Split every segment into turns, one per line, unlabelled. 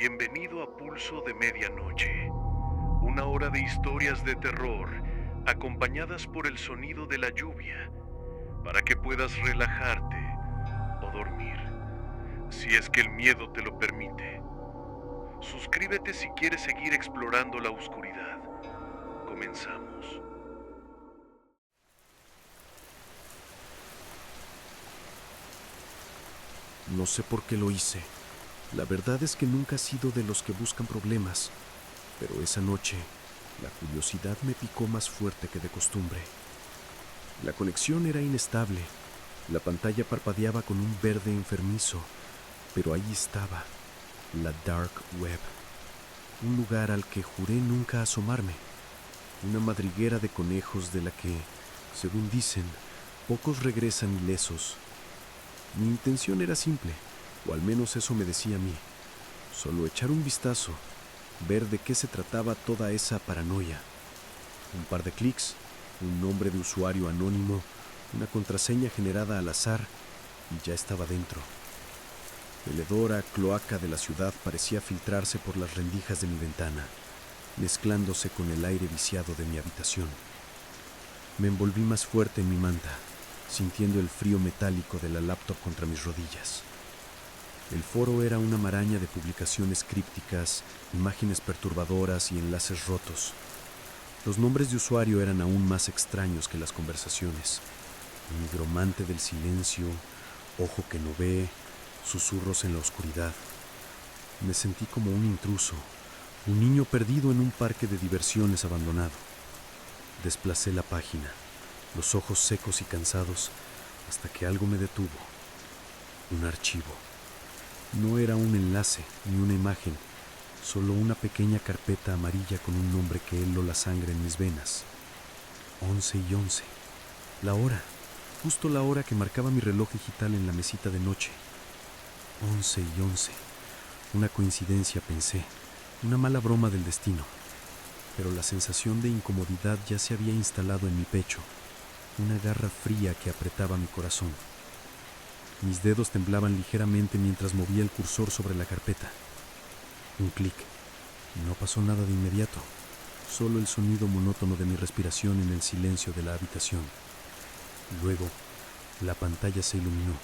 Bienvenido a Pulso de Medianoche, una hora de historias de terror acompañadas por el sonido de la lluvia, para que puedas relajarte o dormir, si es que el miedo te lo permite. Suscríbete si quieres seguir explorando la oscuridad. Comenzamos.
No sé por qué lo hice. La verdad es que nunca he sido de los que buscan problemas, pero esa noche la curiosidad me picó más fuerte que de costumbre. La conexión era inestable. La pantalla parpadeaba con un verde enfermizo, pero ahí estaba, la Dark Web, un lugar al que juré nunca asomarme, una madriguera de conejos de la que, según dicen, pocos regresan ilesos. Mi intención era simple, o al menos eso me decía a mí. Solo echar un vistazo, ver de qué se trataba toda esa paranoia. Un par de clics, un nombre de usuario anónimo, una contraseña generada al azar y ya estaba dentro. El hedor a cloaca de la ciudad parecía filtrarse por las rendijas de mi ventana, mezclándose con el aire viciado de mi habitación. Me envolví más fuerte en mi manta, sintiendo el frío metálico de la laptop contra mis rodillas. El foro era una maraña de publicaciones crípticas, imágenes perturbadoras y enlaces rotos. Los nombres de usuario eran aún más extraños que las conversaciones. Nigromante del silencio, ojo que no ve, susurros en la oscuridad. Me sentí como un intruso, un niño perdido en un parque de diversiones abandonado. Desplacé la página, los ojos secos y cansados, hasta que algo me detuvo. Un archivo. No era un enlace ni una imagen, solo una pequeña carpeta amarilla con un nombre que heló la sangre en mis venas. 11:11. La hora, justo la hora que marcaba mi reloj digital en la mesita de noche. 11:11. Una coincidencia, pensé, una mala broma del destino. Pero la sensación de incomodidad ya se había instalado en mi pecho, una garra fría que apretaba mi corazón. Mis dedos temblaban ligeramente mientras movía el cursor sobre la carpeta. Un clic. No pasó nada de inmediato, solo el sonido monótono de mi respiración en el silencio de la habitación. Luego, la pantalla se iluminó.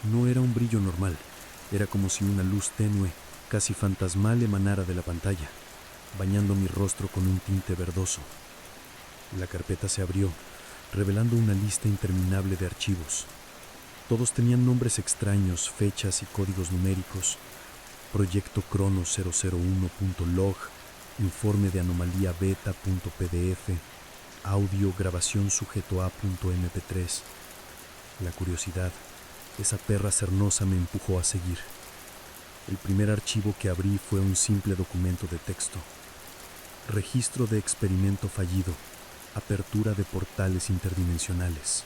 No era un brillo normal, era como si una luz tenue, casi fantasmal, emanara de la pantalla, bañando mi rostro con un tinte verdoso. La carpeta se abrió, revelando una lista interminable de archivos. Todos tenían nombres extraños, fechas y códigos numéricos. Proyecto Crono 001.log, informe de anomalía beta.pdf, audio grabación sujeto a.mp3. La curiosidad, esa perra cernosa, me empujó a seguir. El primer archivo que abrí fue un simple documento de texto. Registro de experimento fallido, apertura de portales interdimensionales.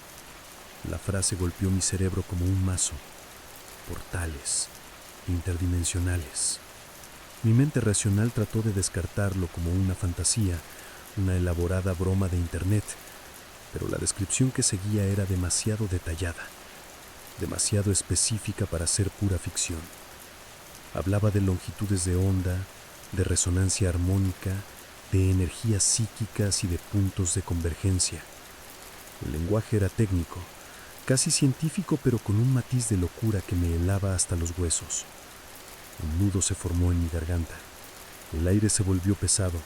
La frase golpeó mi cerebro como un mazo. Portales interdimensionales. Mi mente racional trató de descartarlo como una fantasía, una elaborada broma de internet, pero la descripción que seguía era demasiado detallada, demasiado específica para ser pura ficción. Hablaba de longitudes de onda, de resonancia armónica, de energías psíquicas y de puntos de convergencia. El lenguaje era técnico, casi científico, pero con un matiz de locura que me helaba hasta los huesos. Un nudo se formó en mi garganta. El aire se volvió pesado,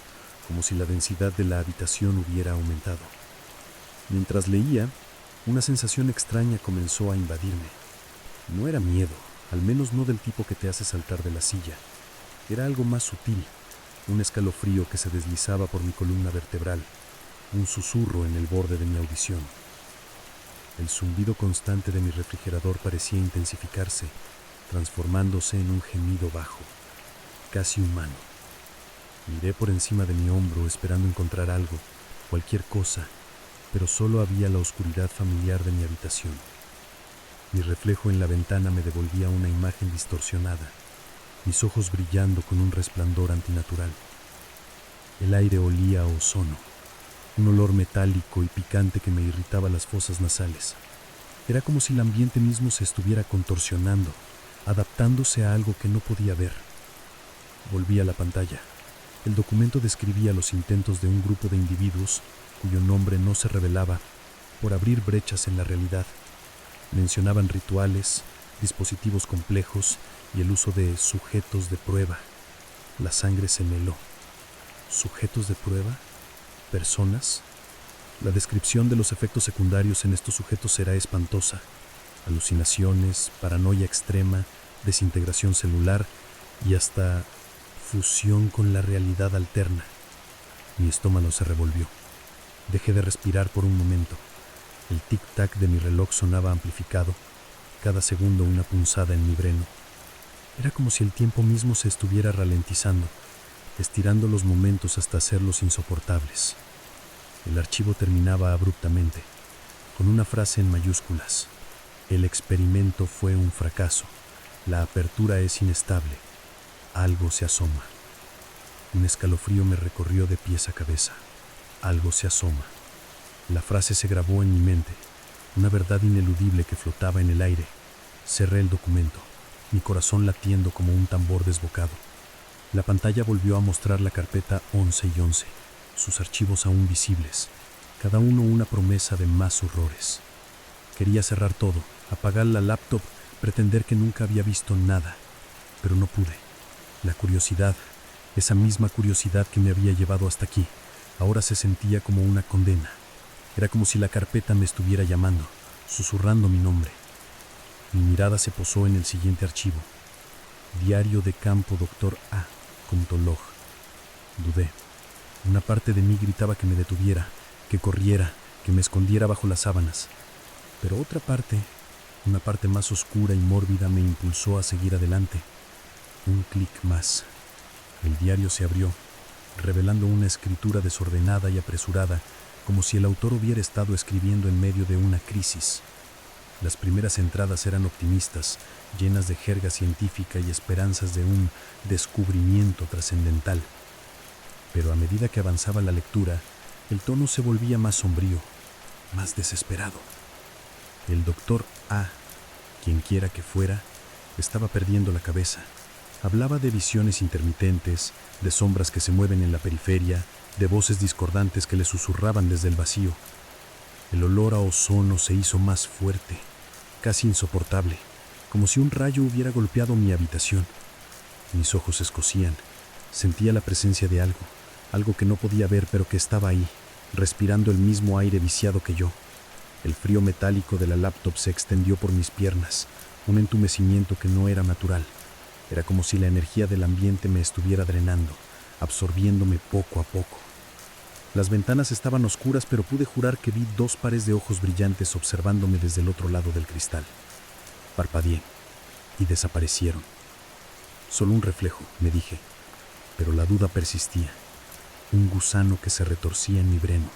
como si la densidad de la habitación hubiera aumentado. Mientras leía, una sensación extraña comenzó a invadirme. No era miedo, al menos no del tipo que te hace saltar de la silla. Era algo más sutil, un escalofrío que se deslizaba por mi columna vertebral, un susurro en el borde de mi audición. El zumbido constante de mi refrigerador parecía intensificarse, transformándose en un gemido bajo, casi humano. Miré por encima de mi hombro esperando encontrar algo, cualquier cosa, pero solo había la oscuridad familiar de mi habitación. Mi reflejo en la ventana me devolvía una imagen distorsionada, mis ojos brillando con un resplandor antinatural. El aire olía a ozono, un olor metálico y picante que me irritaba las fosas nasales. Era como si el ambiente mismo se estuviera contorsionando, adaptándose a algo que no podía ver. Volví a la pantalla. El documento describía los intentos de un grupo de individuos cuyo nombre no se revelaba por abrir brechas en la realidad. Mencionaban rituales, dispositivos complejos y el uso de sujetos de prueba. La sangre se me heló. ¿Sujetos de prueba? ¿Personas? La descripción de los efectos secundarios en estos sujetos será espantosa. Alucinaciones, paranoia extrema, desintegración celular y hasta fusión con la realidad alterna. Mi estómago se revolvió. Dejé de respirar por un momento. El tic-tac de mi reloj sonaba amplificado, cada segundo una punzada en mi breno. Era como si el tiempo mismo se estuviera ralentizando, estirando los momentos hasta hacerlos insoportables. El archivo terminaba abruptamente, con una frase en mayúsculas. El experimento fue un fracaso. La apertura es inestable. Algo se asoma. Un escalofrío me recorrió de pies a cabeza. Algo se asoma. La frase se grabó en mi mente, una verdad ineludible que flotaba en el aire. Cerré el documento, mi corazón latiendo como un tambor desbocado. La pantalla volvió a mostrar la carpeta 11 y 11, sus archivos aún visibles, cada uno una promesa de más horrores. Quería cerrar todo, apagar la laptop, pretender que nunca había visto nada, pero no pude. La curiosidad, esa misma curiosidad que me había llevado hasta aquí, ahora se sentía como una condena. Era como si la carpeta me estuviera llamando, susurrando mi nombre. Mi mirada se posó en el siguiente archivo. Diario de campo Dr. A. .log. Dudé. Una parte de mí gritaba que me detuviera, que corriera, que me escondiera bajo las sábanas. Pero otra parte, una parte más oscura y mórbida, me impulsó a seguir adelante. Un clic más. El diario se abrió, revelando una escritura desordenada y apresurada, como si el autor hubiera estado escribiendo en medio de una crisis. Las primeras entradas eran optimistas, llenas de jerga científica y esperanzas de un descubrimiento trascendental. Pero a medida que avanzaba la lectura, el tono se volvía más sombrío, más desesperado. El doctor A, quienquiera que fuera, estaba perdiendo la cabeza. Hablaba de visiones intermitentes, de sombras que se mueven en la periferia, de voces discordantes que le susurraban desde el vacío. El olor a ozono se hizo más fuerte, casi insoportable, como si un rayo hubiera golpeado mi habitación. Mis ojos se escocían. Sentía la presencia de algo, algo que no podía ver pero que estaba ahí, respirando el mismo aire viciado que yo. El frío metálico de la laptop se extendió por mis piernas, un entumecimiento que no era natural. Era como si la energía del ambiente me estuviera drenando, absorbiéndome poco a poco. Las ventanas estaban oscuras, pero pude jurar que vi dos pares de ojos brillantes observándome desde el otro lado del cristal. Parpadeé y desaparecieron. Solo un reflejo, me dije, pero la duda persistía. Un gusano que se retorcía en mi breno.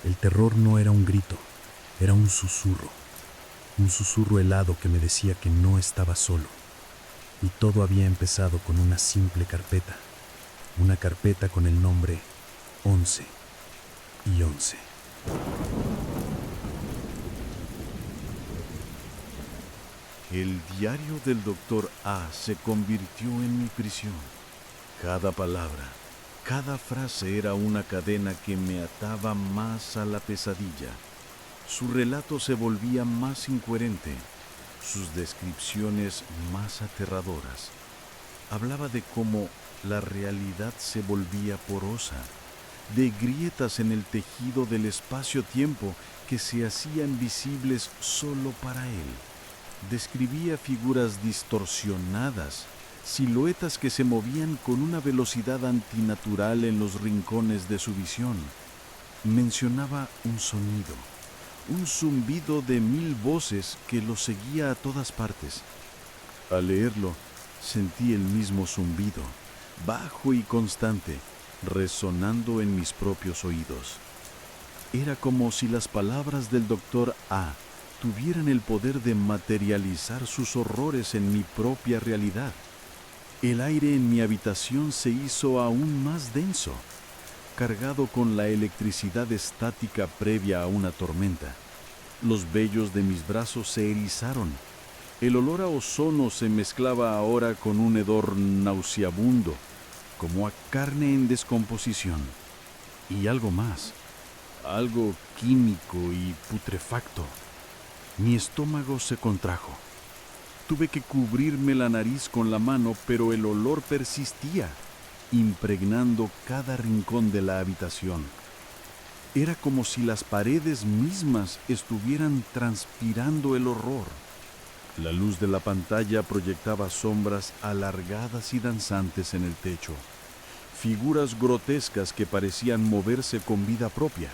El terror no era un grito, era un susurro helado que me decía que no estaba solo. Y todo había empezado con una simple carpeta, una carpeta con el nombre 11 y 11.
El diario del doctor A se convirtió en mi prisión. Cada palabra, cada frase era una cadena que me ataba más a la pesadilla. Su relato se volvía más incoherente, sus descripciones más aterradoras. Hablaba de cómo la realidad se volvía porosa, de grietas en el tejido del espacio-tiempo que se hacían visibles solo para él. Describía figuras distorsionadas, siluetas que se movían con una velocidad antinatural en los rincones de su visión. Mencionaba un sonido, un zumbido de 1000 voces que lo seguía a todas partes. Al leerlo, sentí el mismo zumbido, bajo y constante, resonando en mis propios oídos. Era como si las palabras del doctor A tuvieran el poder de materializar sus horrores en mi propia realidad. El aire en mi habitación se hizo aún más denso, cargado con la electricidad estática previa a una tormenta. Los vellos de mis brazos se erizaron.
El olor a ozono se mezclaba ahora con un hedor nauseabundo, como a carne en descomposición. Y algo más, algo químico y putrefacto. Mi estómago se contrajo. Tuve que cubrirme la nariz con la mano, pero el olor persistía, impregnando cada rincón de la habitación. Era como si las paredes mismas estuvieran transpirando el horror. La luz de la pantalla proyectaba sombras alargadas y danzantes en el techo, figuras grotescas que parecían moverse con vida propia.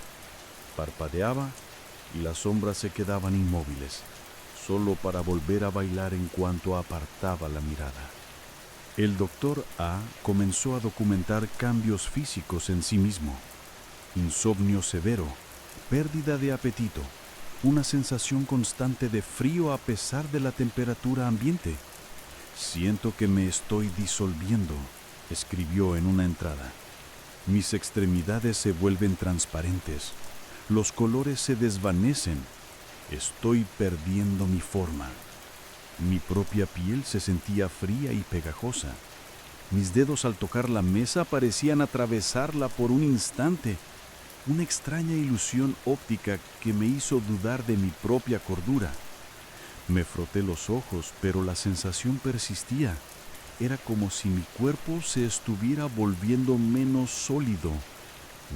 Parpadeaba y las sombras se quedaban inmóviles, solo para volver a bailar en cuanto apartaba la mirada. El doctor A comenzó a documentar cambios físicos en sí mismo. Insomnio severo, pérdida de apetito, una sensación constante de frío a pesar de la temperatura ambiente. Siento que me estoy disolviendo, escribió en una entrada. Mis extremidades se vuelven transparentes, los colores se desvanecen, estoy perdiendo mi forma. Mi propia piel se sentía fría y pegajosa. Mis dedos al tocar la mesa parecían atravesarla por un instante. Una extraña ilusión óptica que me hizo dudar de mi propia cordura. Me froté los ojos, pero la sensación persistía. Era como si mi cuerpo se estuviera volviendo menos sólido,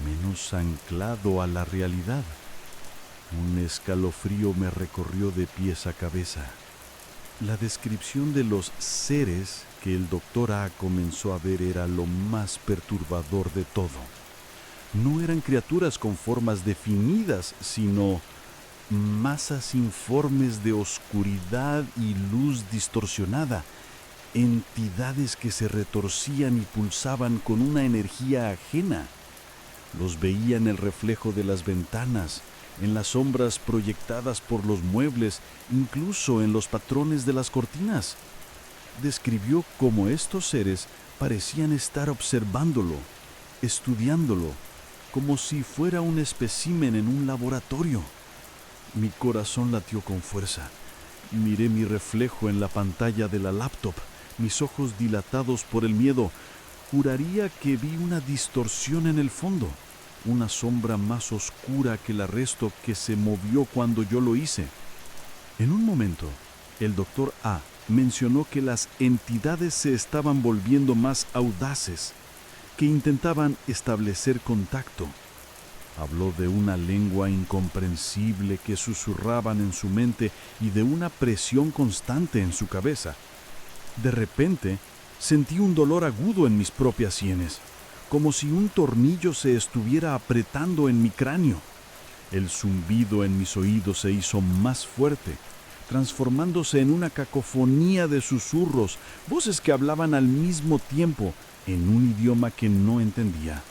menos anclado a la realidad. Un escalofrío me recorrió de pies a cabeza. La descripción de los seres que el doctor A comenzó a ver era lo más perturbador de todo. No eran criaturas con formas definidas, sino masas informes de oscuridad y luz distorsionada, entidades que se retorcían y pulsaban con una energía ajena. Los veía en el reflejo de las ventanas, en las sombras proyectadas por los muebles, incluso en los patrones de las cortinas. Describió cómo estos seres parecían estar observándolo, estudiándolo, como si fuera un espécimen en un laboratorio. Mi corazón latió con fuerza. Miré mi reflejo en la pantalla de la laptop, mis ojos dilatados por el miedo. Juraría que vi una distorsión en el fondo, una sombra más oscura que el resto que se movió cuando yo lo hice. En un momento, el doctor A mencionó que las entidades se estaban volviendo más audaces, que intentaban establecer contacto. Habló de una lengua incomprensible que susurraban en su mente y de una presión constante en su cabeza. De repente, sentí un dolor agudo en mis propias sienes, como si un tornillo se estuviera apretando en mi cráneo. El zumbido en mis oídos se hizo más fuerte, transformándose en una cacofonía de susurros, voces que hablaban al mismo tiempo, en un idioma que no entendía.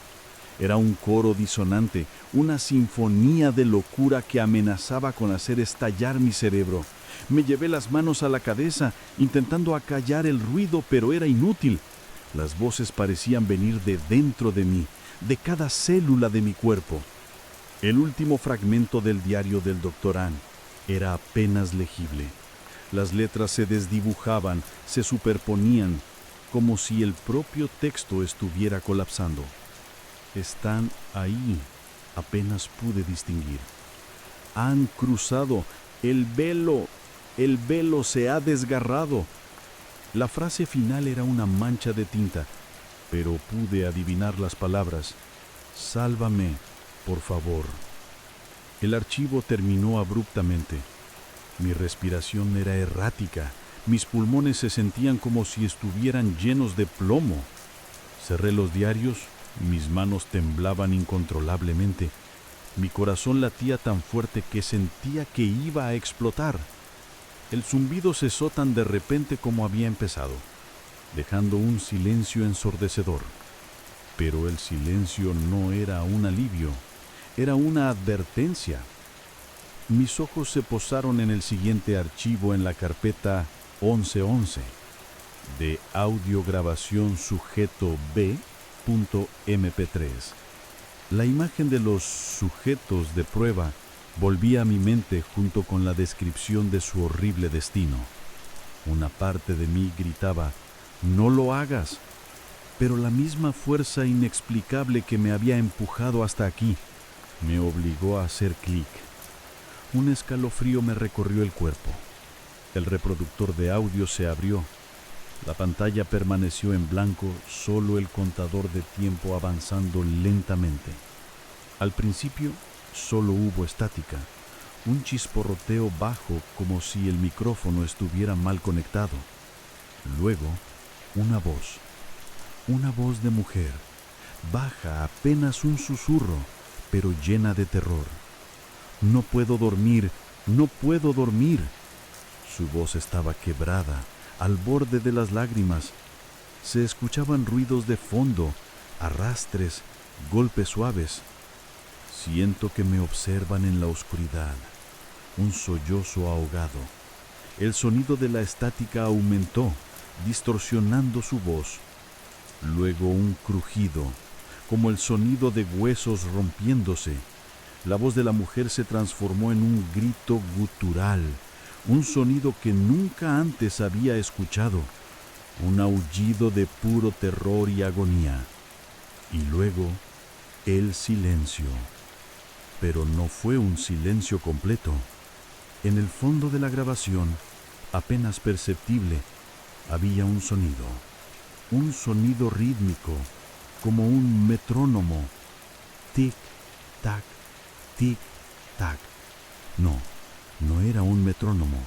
Era un coro disonante, una sinfonía de locura que amenazaba con hacer estallar mi cerebro. Me llevé las manos a la cabeza, intentando acallar el ruido, pero era inútil. Las voces parecían venir de dentro de mí, de cada célula de mi cuerpo. El último fragmento del diario del Dr. Ann era apenas legible. Las letras se desdibujaban, se superponían, como si el propio texto estuviera colapsando. Están ahí, apenas pude distinguir. Han cruzado, el velo se ha desgarrado. La frase final era una mancha de tinta, pero pude adivinar las palabras. Sálvame, por favor. El archivo terminó abruptamente. Mi respiración era errática. Mis pulmones se sentían como si estuvieran llenos de plomo. Cerré los diarios, mis manos temblaban incontrolablemente. Mi corazón latía tan fuerte que sentía que iba a explotar. El zumbido cesó tan de repente como había empezado, dejando un silencio ensordecedor. Pero el silencio no era un alivio, era una advertencia. Mis ojos se posaron en el siguiente archivo en la carpeta 1111 de audiograbación sujeto B.mp3. La imagen de los sujetos de prueba volvía a mi mente junto con la descripción de su horrible destino. Una parte de mí gritaba, «¡No lo hagas!», pero la misma fuerza inexplicable que me había empujado hasta aquí me obligó a hacer clic. Un escalofrío me recorrió el cuerpo. El reproductor de audio se abrió. La pantalla permaneció en blanco, solo el contador de tiempo avanzando lentamente. Al principio solo hubo estática, un chisporroteo bajo como si el micrófono estuviera mal conectado. Luego, una voz de mujer, baja, apenas un susurro, pero llena de terror. «No puedo dormir, no puedo dormir». Su voz estaba quebrada, al borde de las lágrimas. Se escuchaban ruidos de fondo, arrastres, golpes suaves. Siento que me observan en la oscuridad. Un sollozo ahogado. El sonido de la estática aumentó, distorsionando su voz. Luego un crujido, como el sonido de huesos rompiéndose. La voz de la mujer se transformó en un grito gutural, un sonido que nunca antes había escuchado, un aullido de puro terror y agonía. Y luego, el silencio. Pero no fue un silencio completo. En el fondo de la grabación, apenas perceptible, había un sonido rítmico, como un metrónomo. Tic-tac, tic-tac. No era un metrónomo.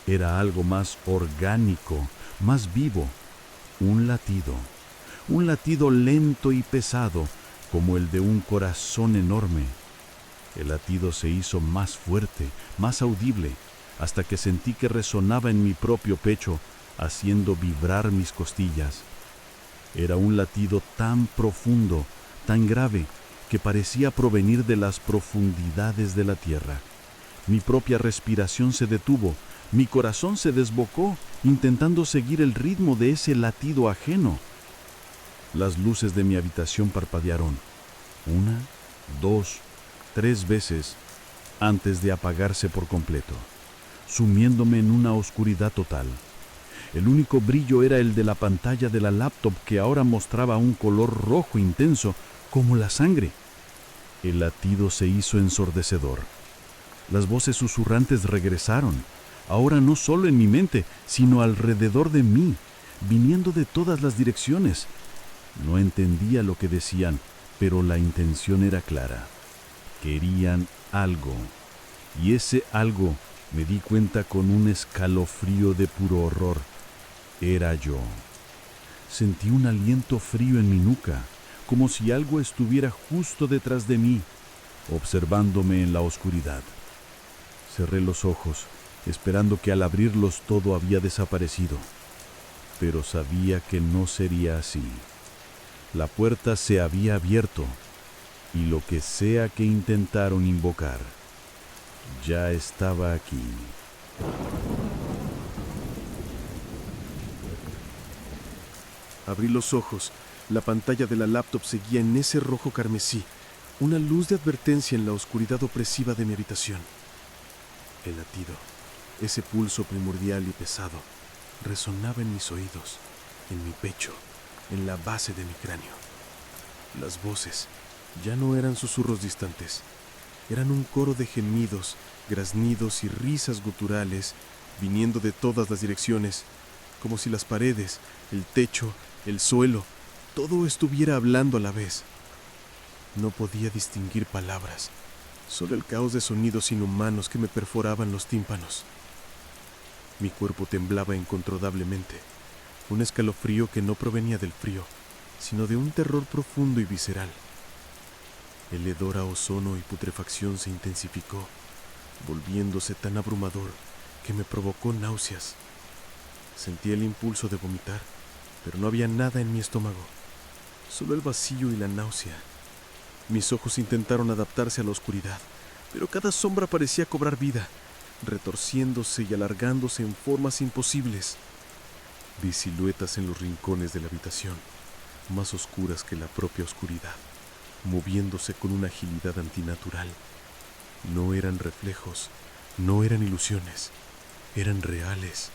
Era algo más orgánico, más vivo. Un latido lento y pesado, como el de un corazón enorme. El latido se hizo más fuerte, más audible, hasta que sentí que resonaba en mi propio pecho, haciendo vibrar mis costillas. Era un latido tan profundo, tan grave, que parecía provenir de las profundidades de la tierra. Mi propia respiración se detuvo, mi corazón se desbocó, intentando seguir el ritmo de ese latido ajeno. Las luces de mi habitación parpadearon, 1, 2, 3 veces, antes de apagarse por completo, sumiéndome en una oscuridad total. El único brillo era el de la pantalla de la laptop, que ahora mostraba un color rojo intenso, como la sangre. El latido se hizo ensordecedor. Las voces susurrantes regresaron, ahora no solo en mi mente, sino alrededor de mí, viniendo de todas las direcciones. No entendía lo que decían, pero la intención era clara. Querían algo, y ese algo, me di cuenta con un escalofrío de puro horror, era yo. Sentí un aliento frío en mi nuca, como si algo estuviera justo detrás de mí, observándome en la oscuridad. Cerré los ojos, esperando que al abrirlos todo había desaparecido, pero sabía que no sería así. La puerta se había abierto, y lo que sea que intentaron invocar, ya estaba aquí.
Abrí los ojos. La pantalla de la laptop seguía en ese rojo carmesí, una luz de advertencia en la oscuridad opresiva de mi habitación. El latido, ese pulso primordial y pesado, resonaba en mis oídos, en mi pecho, en la base de mi cráneo. Las voces ya no eran susurros distantes, eran un coro de gemidos, graznidos y risas guturales viniendo de todas las direcciones, como si las paredes, el techo, el suelo, todo estuviera hablando a la vez. No podía distinguir palabras, solo el caos de sonidos inhumanos que me perforaban los tímpanos. Mi cuerpo temblaba incontrolablemente, un escalofrío que no provenía del frío, sino de un terror profundo y visceral. El hedor a ozono y putrefacción se intensificó, volviéndose tan abrumador que me provocó náuseas. Sentí el impulso de vomitar, pero no había nada en mi estómago, solo el vacío y la náusea. Mis ojos intentaron adaptarse a la oscuridad, pero cada sombra parecía cobrar vida, retorciéndose y alargándose en formas imposibles. Vi siluetas en los rincones de la habitación, más oscuras que la propia oscuridad, moviéndose con una agilidad antinatural. No eran reflejos, no eran ilusiones, eran reales.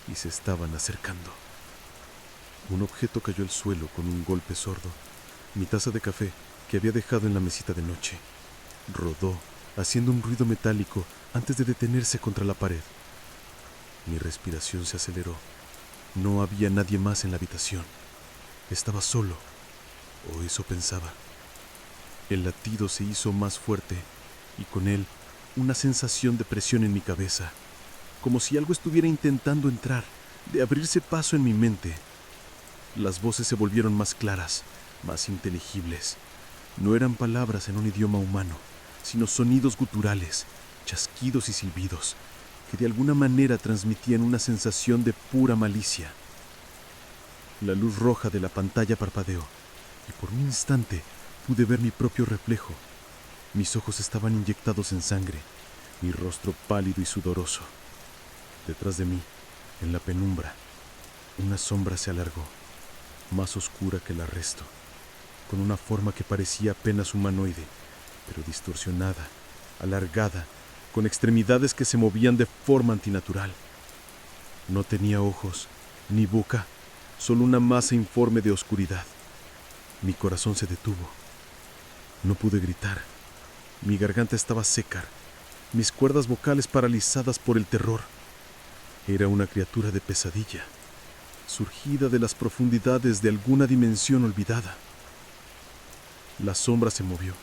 y se estaban acercando. Un objeto cayó al suelo con un golpe sordo. Mi taza de café, que había dejado en la mesita de noche, rodó, haciendo un ruido metálico antes de detenerse contra la pared. Mi respiración se aceleró. No había nadie más en la habitación. Estaba solo, o eso pensaba. El latido se hizo más fuerte y con él una sensación de presión en mi cabeza, como si algo estuviera intentando entrar, de abrirse paso en mi mente. Las voces se volvieron más claras, más inteligibles. No eran palabras en un idioma humano, sino sonidos guturales, chasquidos y silbidos, que de alguna manera transmitían una sensación de pura malicia. La luz roja de la pantalla parpadeó, y por un instante pude ver mi propio reflejo. Mis ojos estaban inyectados en sangre, mi rostro pálido y sudoroso. Detrás de mí, en la penumbra, una sombra se alargó, más oscura que el resto, con una forma que parecía apenas humanoide, pero distorsionada, alargada, con extremidades que se movían de forma antinatural. No tenía ojos, ni boca, solo una masa informe de oscuridad. Mi corazón se detuvo. No pude gritar. Mi garganta estaba seca, mis cuerdas vocales paralizadas por el terror. Era una criatura de pesadilla, surgida de las profundidades de alguna dimensión olvidada. La sombra se movió,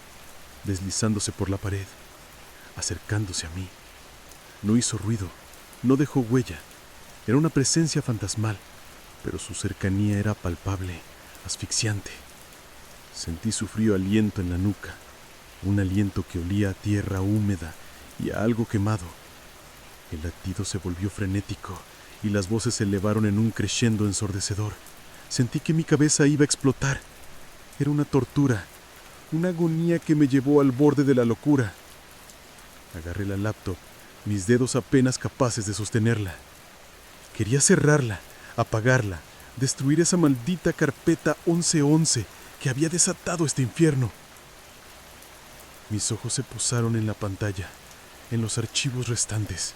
deslizándose por la pared, acercándose a mí. No hizo ruido, no dejó huella. Era una presencia fantasmal, pero su cercanía era palpable, asfixiante. Sentí su frío aliento en la nuca, un aliento que olía a tierra húmeda y a algo quemado. El latido se volvió frenético y las voces se elevaron en un crescendo ensordecedor. Sentí que mi cabeza iba a explotar. Era una tortura, una agonía que me llevó al borde de la locura. Agarré la laptop, mis dedos apenas capaces de sostenerla. Quería cerrarla, apagarla, destruir esa maldita carpeta 1111 que había desatado este infierno. Mis ojos se posaron en la pantalla, en los archivos restantes.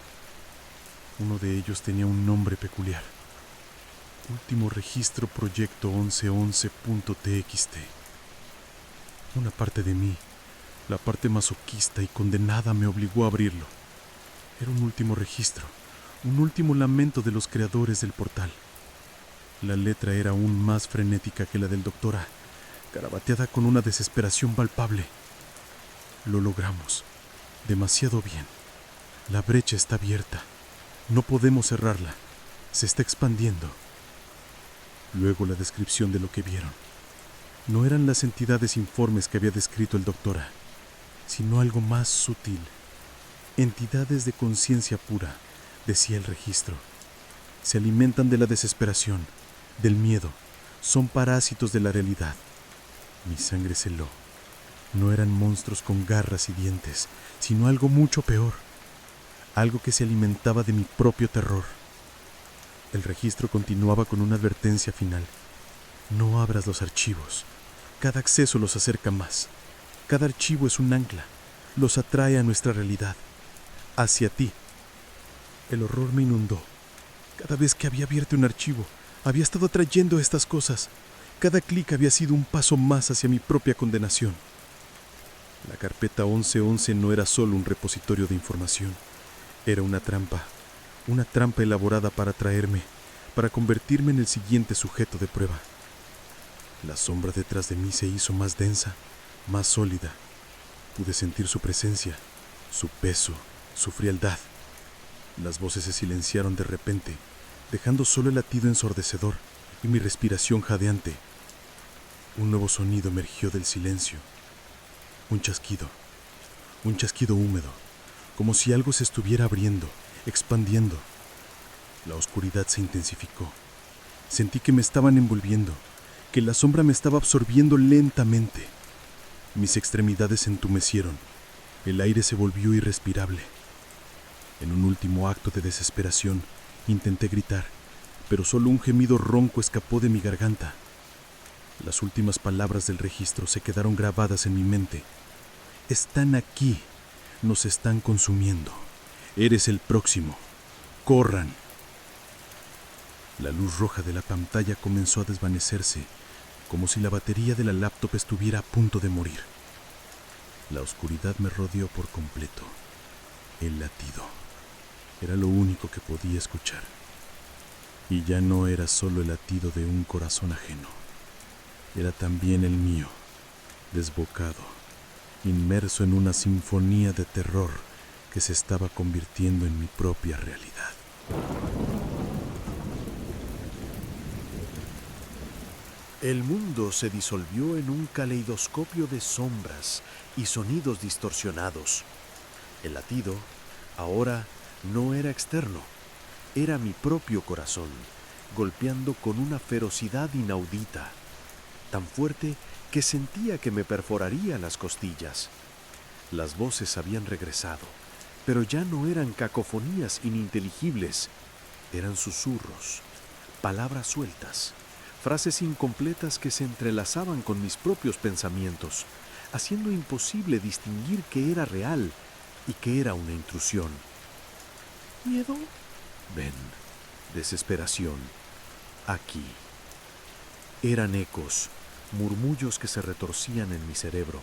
Uno de ellos tenía un nombre peculiar. Último registro proyecto 1111.txt. Una parte de mí, la parte masoquista y condenada, me obligó a abrirlo. Era un último registro, un último lamento de los creadores del portal. La letra era aún más frenética que la del Dr. A, garabateada con una desesperación palpable. Lo logramos. Demasiado bien. La brecha está abierta. No podemos cerrarla. Se está expandiendo. Luego la descripción de lo que vieron. No eran las entidades informes que había descrito el Dr. A, sino algo más sutil. Entidades de conciencia pura, decía el registro. Se alimentan de la desesperación, del miedo. Son parásitos de la realidad. Mi sangre se heló. No eran monstruos con garras y dientes, sino algo mucho peor. Algo que se alimentaba de mi propio terror. El registro continuaba con una advertencia final. No abras los archivos. Cada acceso los acerca más. Cada archivo es un ancla. Los atrae a nuestra realidad. Hacia ti. El horror me inundó. Cada vez que había abierto un archivo, había estado atrayendo estas cosas. Cada clic había sido un paso más hacia mi propia condenación. La carpeta 1111 no era solo un repositorio de información. Era una trampa elaborada para atraerme, para convertirme en el siguiente sujeto de prueba. La sombra detrás de mí se hizo más densa, más sólida. Pude sentir su presencia, su peso, su frialdad. Las voces se silenciaron de repente, dejando solo el latido ensordecedor y mi respiración jadeante. Un nuevo sonido emergió del silencio. Un chasquido húmedo, como si algo se estuviera abriendo, expandiendo. La oscuridad se intensificó. Sentí que me estaban envolviendo, que la sombra me estaba absorbiendo lentamente. Mis extremidades se entumecieron. El aire se volvió irrespirable. En un último acto de desesperación, intenté gritar, pero solo un gemido ronco escapó de mi garganta. Las últimas palabras del registro se quedaron grabadas en mi mente. Están aquí. Nos están consumiendo. Eres el próximo. Corran. La luz roja de la pantalla comenzó a desvanecerse, como si la batería de la laptop estuviera a punto de morir. La oscuridad me rodeó por completo. El latido era lo único que podía escuchar. Y ya no era solo el latido de un corazón ajeno. Era también el mío, desbocado, inmerso en una sinfonía de terror que se estaba convirtiendo en mi propia realidad. El mundo se disolvió en un caleidoscopio de sombras y sonidos distorsionados. El latido, ahora, no era externo, era mi propio corazón, golpeando con una ferocidad inaudita, tan fuerte que sentía que me perforaría las costillas. Las voces habían regresado, pero ya no eran cacofonías ininteligibles, eran susurros, palabras sueltas, frases incompletas que se entrelazaban con mis propios pensamientos, haciendo imposible distinguir qué era real y qué era una intrusión. ¿Miedo? Ven. Desesperación. Aquí. Eran ecos, murmullos que se retorcían en mi cerebro,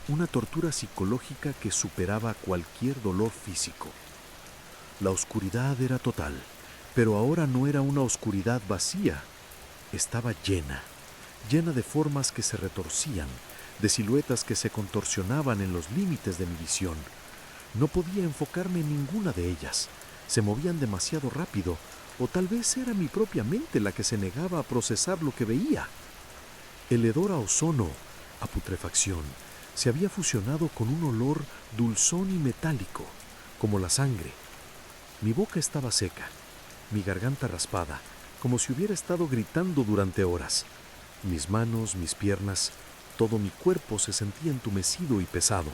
una tortura psicológica que superaba cualquier dolor físico. La oscuridad era total, pero ahora no era una oscuridad vacía. Estaba llena de formas que se retorcían, de siluetas que se contorsionaban en los límites de mi visión. No podía enfocarme en ninguna de ellas. Se movían demasiado rápido, o tal vez era mi propia mente la que se negaba a procesar lo que veía. El hedor a ozono, a putrefacción, se había fusionado con un olor dulzón y metálico, como la sangre. Mi boca estaba seca, mi garganta raspada, como si hubiera estado gritando durante horas. Mis manos, mis piernas, todo mi cuerpo se sentía entumecido y pesado,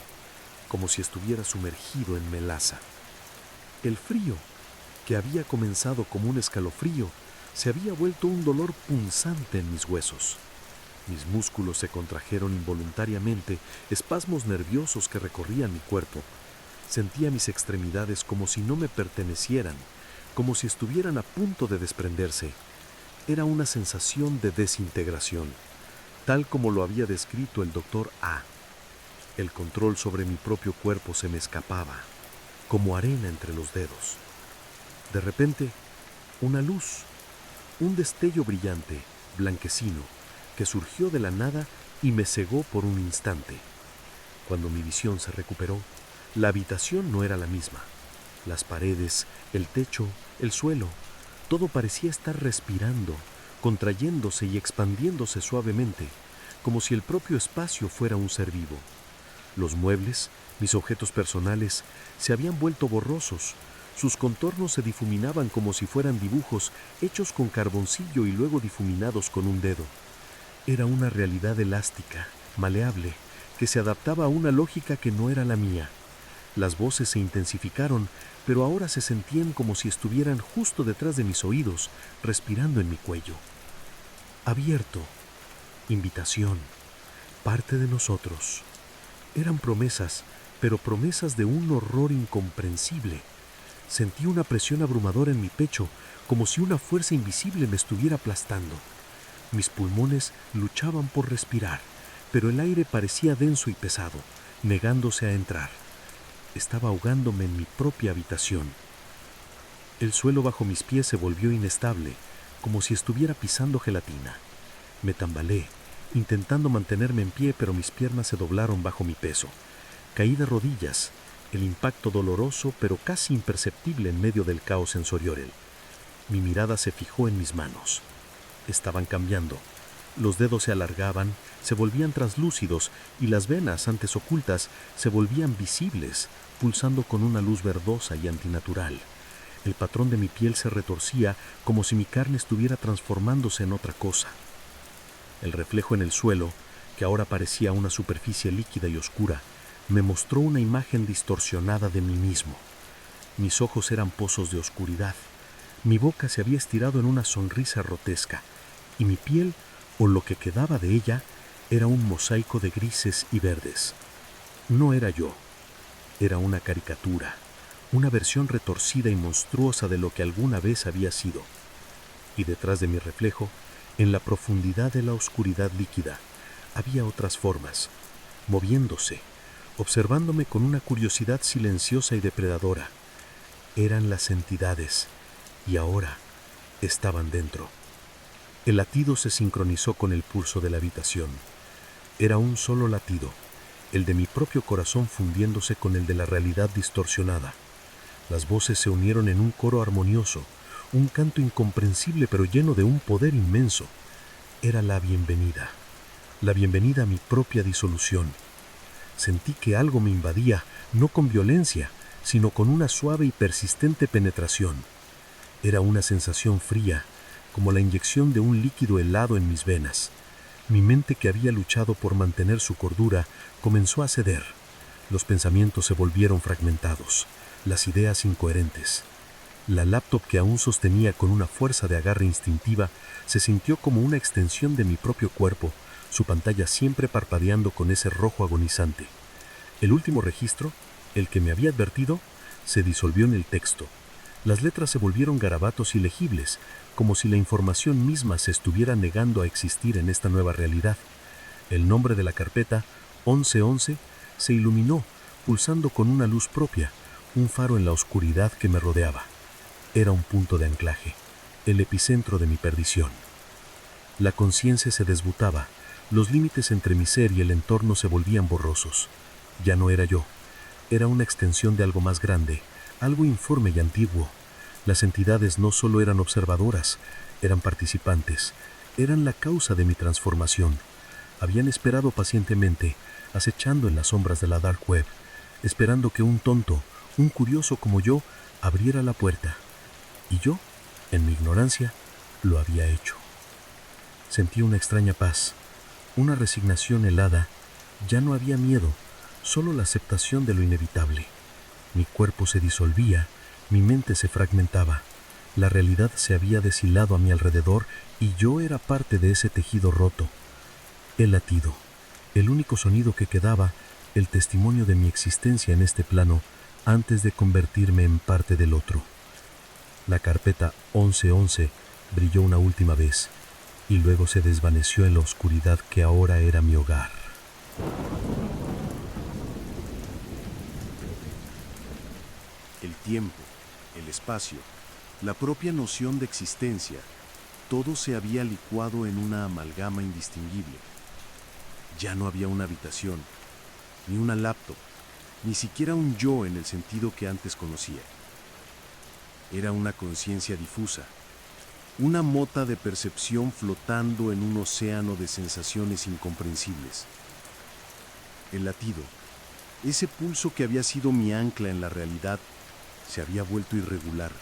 como si estuviera sumergido en melaza. El frío, que había comenzado como un escalofrío, se había vuelto un dolor punzante en mis huesos. Mis músculos se contrajeron involuntariamente, espasmos nerviosos que recorrían mi cuerpo. Sentía mis extremidades como si no me pertenecieran, como si estuvieran a punto de desprenderse. Era una sensación de desintegración, tal como lo había descrito el doctor A. El control sobre mi propio cuerpo se me escapaba, como arena entre los dedos. De repente, una luz, un destello brillante, blanquecino, que surgió de la nada y me cegó por un instante. Cuando mi visión se recuperó, la habitación no era la misma. Las paredes, el techo, el suelo, todo parecía estar respirando, contrayéndose y expandiéndose suavemente, como si el propio espacio fuera un ser vivo. Los muebles, mis objetos personales, se habían vuelto borrosos. Sus contornos se difuminaban como si fueran dibujos hechos con carboncillo y luego difuminados con un dedo. Era una realidad elástica, maleable, que se adaptaba a una lógica que no era la mía. Las voces se intensificaron, pero ahora se sentían como si estuvieran justo detrás de mis oídos, respirando en mi cuello. Abierto, invitación, parte de nosotros. Eran promesas, pero promesas de un horror incomprensible. Sentí una presión abrumadora en mi pecho, como si una fuerza invisible me estuviera aplastando. Mis pulmones luchaban por respirar, pero el aire parecía denso y pesado, negándose a entrar. Estaba ahogándome en mi propia habitación. El suelo bajo mis pies se volvió inestable, como si estuviera pisando gelatina. Me tambaleé, intentando mantenerme en pie, pero mis piernas se doblaron bajo mi peso. Caí de rodillas, el impacto doloroso pero casi imperceptible en medio del caos sensorial. Mi mirada se fijó en mis manos. Estaban cambiando. Los dedos se alargaban, se volvían translúcidos y las venas antes ocultas se volvían visibles, pulsando con una luz verdosa y antinatural. El patrón de mi piel se retorcía como si mi carne estuviera transformándose en otra cosa. El reflejo en el suelo, que ahora parecía una superficie líquida y oscura, me mostró una imagen distorsionada de mí mismo. Mis ojos eran pozos de oscuridad. Mi boca se había estirado en una sonrisa grotesca, y mi piel, o lo que quedaba de ella, era un mosaico de grises y verdes. No era yo. Era una caricatura, una versión retorcida y monstruosa de lo que alguna vez había sido. y detrás de mi reflejo, en la profundidad de la oscuridad líquida, había otras formas, moviéndose, observándome con una curiosidad silenciosa y depredadora. Eran las entidades, y ahora estaban dentro. El latido se sincronizó con el pulso de la habitación. Era un solo latido, el de mi propio corazón fundiéndose con el de la realidad distorsionada. Las voces se unieron en un coro armonioso, un canto incomprensible pero lleno de un poder inmenso. Era la bienvenida a mi propia disolución. Sentí que algo me invadía, no con violencia, sino con una suave y persistente penetración. Era una sensación fría, como la inyección de un líquido helado en mis venas. Mi mente, que había luchado por mantener su cordura, comenzó a ceder. Los pensamientos se volvieron fragmentados, las ideas incoherentes. La laptop, que aún sostenía con una fuerza de agarre instintiva, se sintió como una extensión de mi propio cuerpo, su pantalla siempre parpadeando con ese rojo agonizante. El último registro, el que me había advertido, se disolvió en el texto. Las letras se volvieron garabatos ilegibles, como si la información misma se estuviera negando a existir en esta nueva realidad. El nombre de la carpeta, 1111, se iluminó, pulsando con una luz propia, un faro en la oscuridad que me rodeaba. Era un punto de anclaje, el epicentro de mi perdición. La conciencia se desbutaba, los límites entre mi ser y el entorno se volvían borrosos. Ya no era yo, era una extensión de algo más grande, algo informe y antiguo. Las entidades no solo eran observadoras, eran participantes, eran la causa de mi transformación. Habían esperado pacientemente, acechando en las sombras de la dark web, esperando que un tonto, un curioso como yo, abriera la puerta. Y yo, en mi ignorancia, lo había hecho. Sentí una extraña paz, una resignación helada. Ya no había miedo, solo la aceptación de lo inevitable. Mi cuerpo se disolvía, mi mente se fragmentaba. La realidad se había deshilado a mi alrededor y yo era parte de ese tejido roto. El latido, el único sonido que quedaba, el testimonio de mi existencia en este plano antes de convertirme en parte del otro. La carpeta 1111 brilló una última vez y luego se desvaneció en la oscuridad que ahora era mi hogar. El tiempo, el espacio, la propia noción de existencia, todo se había licuado en una amalgama indistinguible. Ya no había una habitación, ni una laptop, ni siquiera un yo en el sentido que antes conocía. Era una conciencia difusa, una mota de percepción flotando en un océano de sensaciones incomprensibles. El latido, ese pulso que había sido mi ancla en la realidad, se había vuelto irregular,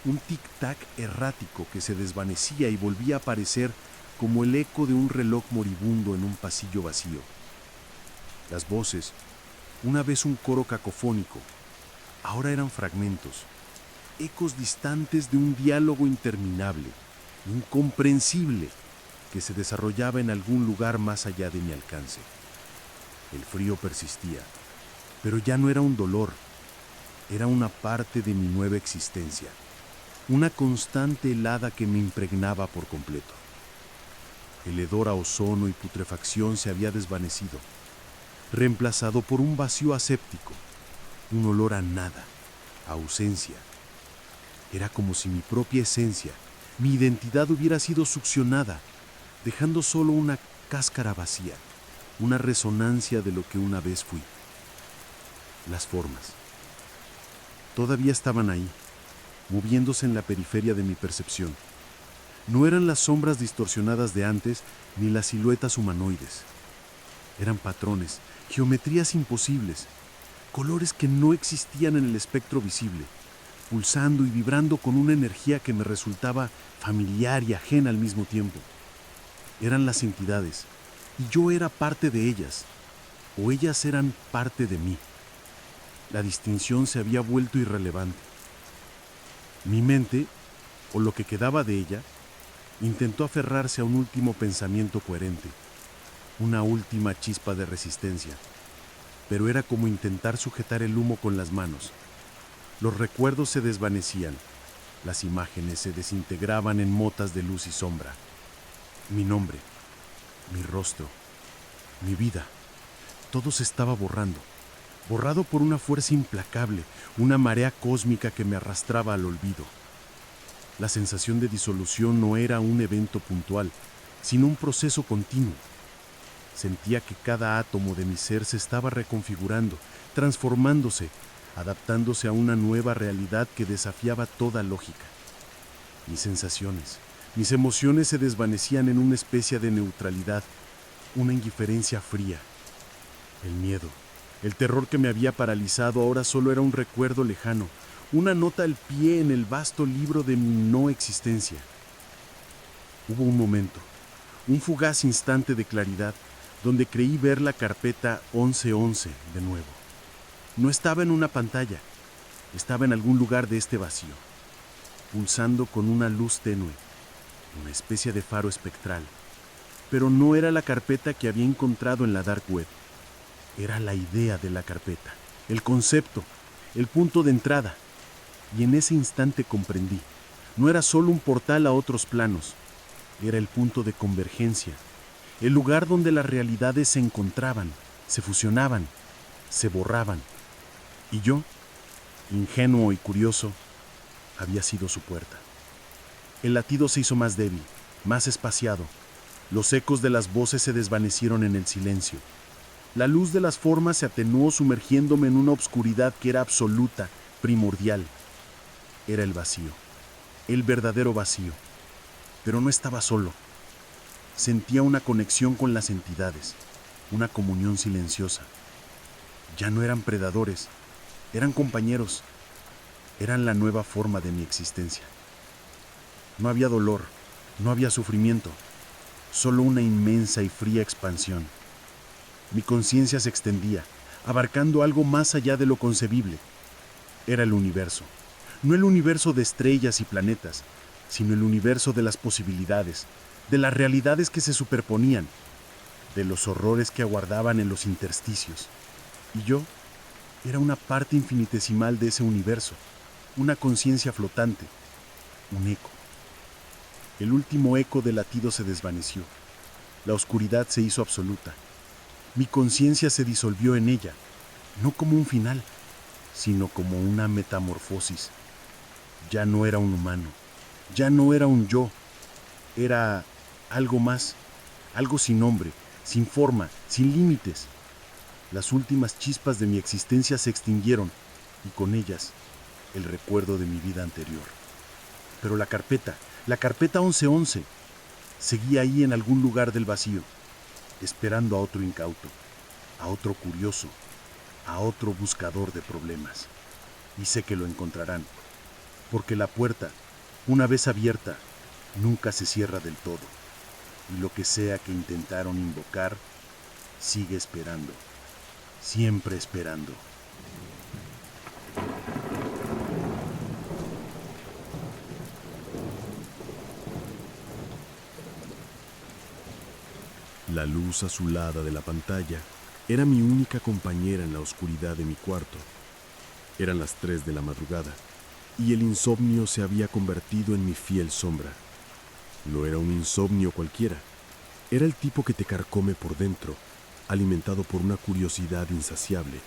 un tic-tac errático que se desvanecía y volvía a aparecer como el eco de un reloj moribundo en un pasillo vacío. Las voces, una vez un coro cacofónico, ahora eran fragmentos, ecos distantes de un diálogo interminable, incomprensible, que se desarrollaba en algún lugar más allá de mi alcance. El frío persistía, pero ya no era un dolor, era una parte de mi nueva existencia, una constante helada que me impregnaba por completo. El hedor a ozono y putrefacción se había desvanecido, reemplazado por un vacío aséptico, un olor a nada, a ausencia. Era como si mi propia esencia, mi identidad hubiera sido succionada, dejando solo una cáscara vacía, una resonancia de lo que una vez fui. Las formas todavía estaban ahí, moviéndose en la periferia de mi percepción. No eran las sombras distorsionadas de antes, ni las siluetas humanoides. Eran patrones, geometrías imposibles, colores que no existían en el espectro visible, pulsando y vibrando con una energía que me resultaba familiar y ajena al mismo tiempo. Eran las entidades, y yo era parte de ellas, o ellas eran parte de mí. La distinción se había vuelto irrelevante. Mi mente, o lo que quedaba de ella, intentó aferrarse a un último pensamiento coherente, una última chispa de resistencia, pero era como intentar sujetar el humo con las manos. Los recuerdos se desvanecían, Las imágenes se desintegraban en motas de luz y sombra. Mi nombre, mi rostro, mi vida, todo se estaba borrando, borrado por una fuerza implacable, una marea cósmica que me arrastraba al olvido. La sensación de disolución no era un evento puntual, sino un proceso continuo. Sentía que cada átomo de mi ser se estaba reconfigurando, transformándose, adaptándose a una nueva realidad que desafiaba toda lógica. Mis sensaciones, mis emociones se desvanecían en una especie de neutralidad, una indiferencia fría. El miedo, el terror que me había paralizado ahora solo era un recuerdo lejano, una nota al pie en el vasto libro de mi no existencia. Hubo un momento, un fugaz instante de claridad, donde creí ver la carpeta 1111 de nuevo. No estaba en una pantalla, estaba en algún lugar de este vacío, pulsando con una luz tenue, una especie de faro espectral. Pero no era la carpeta que había encontrado en la dark web. Era la idea de la carpeta, el concepto, el punto de entrada. Y en ese instante comprendí, no era solo un portal a otros planos, era el punto de convergencia, el lugar donde las realidades se encontraban, se fusionaban, se borraban. Y yo, ingenuo y curioso, había sido su puerta. El latido se hizo más débil, más espaciado. Los ecos de las voces se desvanecieron en el silencio. La luz de las formas se atenuó sumergiéndome en una obscuridad que era absoluta, primordial. Era el vacío, el verdadero vacío. Pero no estaba solo. Sentía una conexión con las entidades, una comunión silenciosa. Ya no eran predadores, eran compañeros, eran la nueva forma de mi existencia. No había dolor, no había sufrimiento, solo una inmensa y fría expansión. Mi conciencia se extendía, abarcando algo más allá de lo concebible. Era el universo, no el universo de estrellas y planetas, sino el universo de las posibilidades, de las realidades que se superponían, de los horrores que aguardaban en los intersticios. Y yo era una parte infinitesimal de ese universo, una conciencia flotante, un eco. El último eco del latido se desvaneció. La oscuridad se hizo absoluta. Mi conciencia se disolvió en ella, no como un final, sino como una metamorfosis. Ya no era un humano, ya no era un yo, era algo más, algo sin nombre, sin forma, sin límites. Las últimas chispas de mi existencia se extinguieron y con ellas el recuerdo de mi vida anterior. Pero la carpeta 1111, seguía ahí en algún lugar del vacío, esperando a otro incauto, a otro curioso, a otro buscador de problemas. Y sé que lo encontrarán, porque la puerta, una vez abierta, nunca se cierra del todo, y lo que sea que intentaron invocar, sigue esperando, siempre esperando. La luz azulada de la pantalla era mi única compañera en la oscuridad de mi cuarto. Eran las 3 de la madrugada, y el insomnio se había convertido en mi fiel sombra. No era un insomnio cualquiera, era el tipo que te carcome por dentro, alimentado por una curiosidad insaciable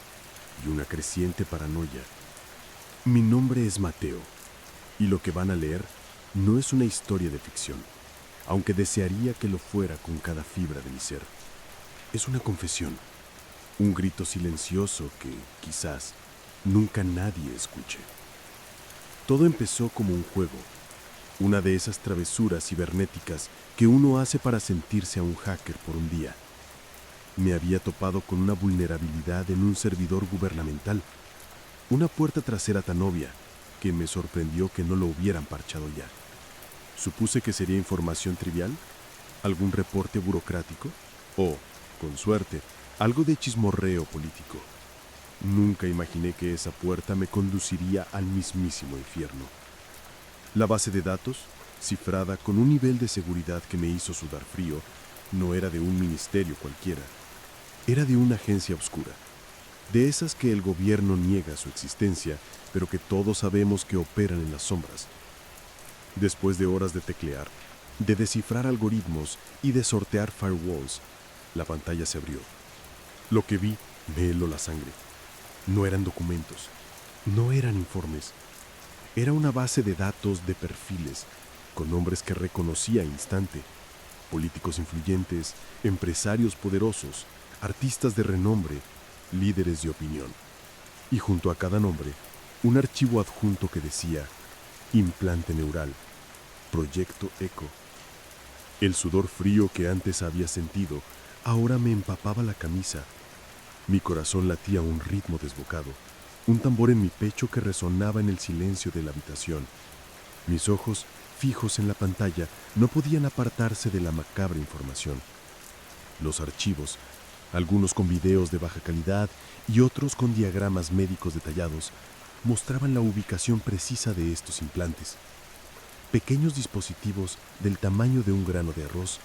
y una creciente paranoia. Mi nombre es Mateo, y lo que van a leer no es una historia de ficción, aunque desearía que lo fuera con cada fibra de mi ser. Es una confesión, un grito silencioso que, quizás, nunca nadie escuche. Todo empezó como un juego, una de esas travesuras cibernéticas que uno hace para sentirse a un hacker por un día. Me había topado con una vulnerabilidad en un servidor gubernamental, una puerta trasera tan obvia que me sorprendió que no lo hubieran parchado ya. Supuse que sería información trivial, algún reporte burocrático o, con suerte, algo de chismorreo político. Nunca imaginé que esa puerta me conduciría al mismísimo infierno. La base de datos, cifrada con un nivel de seguridad que me hizo sudar frío, no era de un ministerio cualquiera. Era de una agencia oscura, de esas que el gobierno niega su existencia, pero que todos sabemos que operan en las sombras, Después de horas de teclear, de descifrar algoritmos y de sortear firewalls, la pantalla se abrió. Lo que vi me heló la sangre. No eran documentos, no eran informes. Era una base de datos de perfiles, con nombres que reconocía al instante. Políticos influyentes, empresarios poderosos, artistas de renombre, líderes de opinión. Y junto a cada nombre, un archivo adjunto que decía Implante neural, Proyecto Eco. El sudor frío que antes había sentido ahora me empapaba la camisa. Mi corazón latía a un ritmo desbocado, un tambor en mi pecho que resonaba en el silencio de la habitación. Mis ojos, fijos en la pantalla, no podían apartarse de la macabra información. Los archivos, algunos con videos de baja calidad y otros con diagramas médicos detallados, mostraban la ubicación precisa de estos implantes. Pequeños dispositivos del tamaño de un grano de arroz,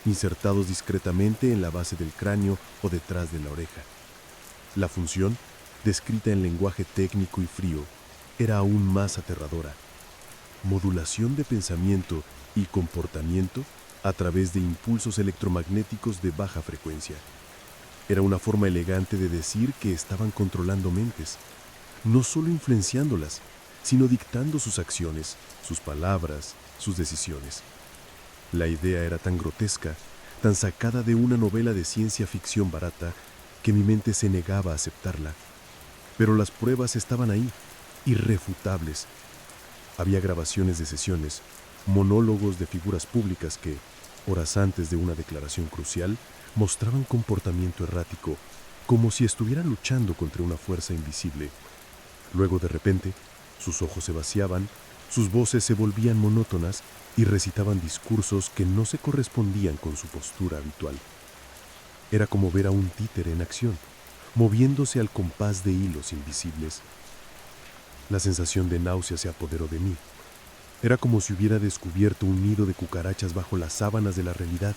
insertados discretamente en la base del cráneo o detrás de la oreja. La función, descrita en lenguaje técnico y frío, era aún más aterradora. Modulación de pensamiento y comportamiento a través de impulsos electromagnéticos de baja frecuencia. Era una forma elegante de decir que estaban controlando mentes, no solo influenciándolas, sino dictando sus acciones, sus palabras, sus decisiones. La idea era tan grotesca, tan sacada de una novela de ciencia ficción barata, que mi mente se negaba a aceptarla. Pero las pruebas estaban ahí, irrefutables. Había grabaciones de sesiones, monólogos de figuras públicas que, horas antes de una declaración crucial, mostraban comportamiento errático, como si estuvieran luchando contra una fuerza invisible. Luego, de repente, sus ojos se vaciaban, sus voces se volvían monótonas y recitaban discursos que no se correspondían con su postura habitual. Era como ver a un títere en acción, moviéndose al compás de hilos invisibles. La sensación de náusea se apoderó de mí. Era como si hubiera descubierto un nido de cucarachas bajo las sábanas de la realidad,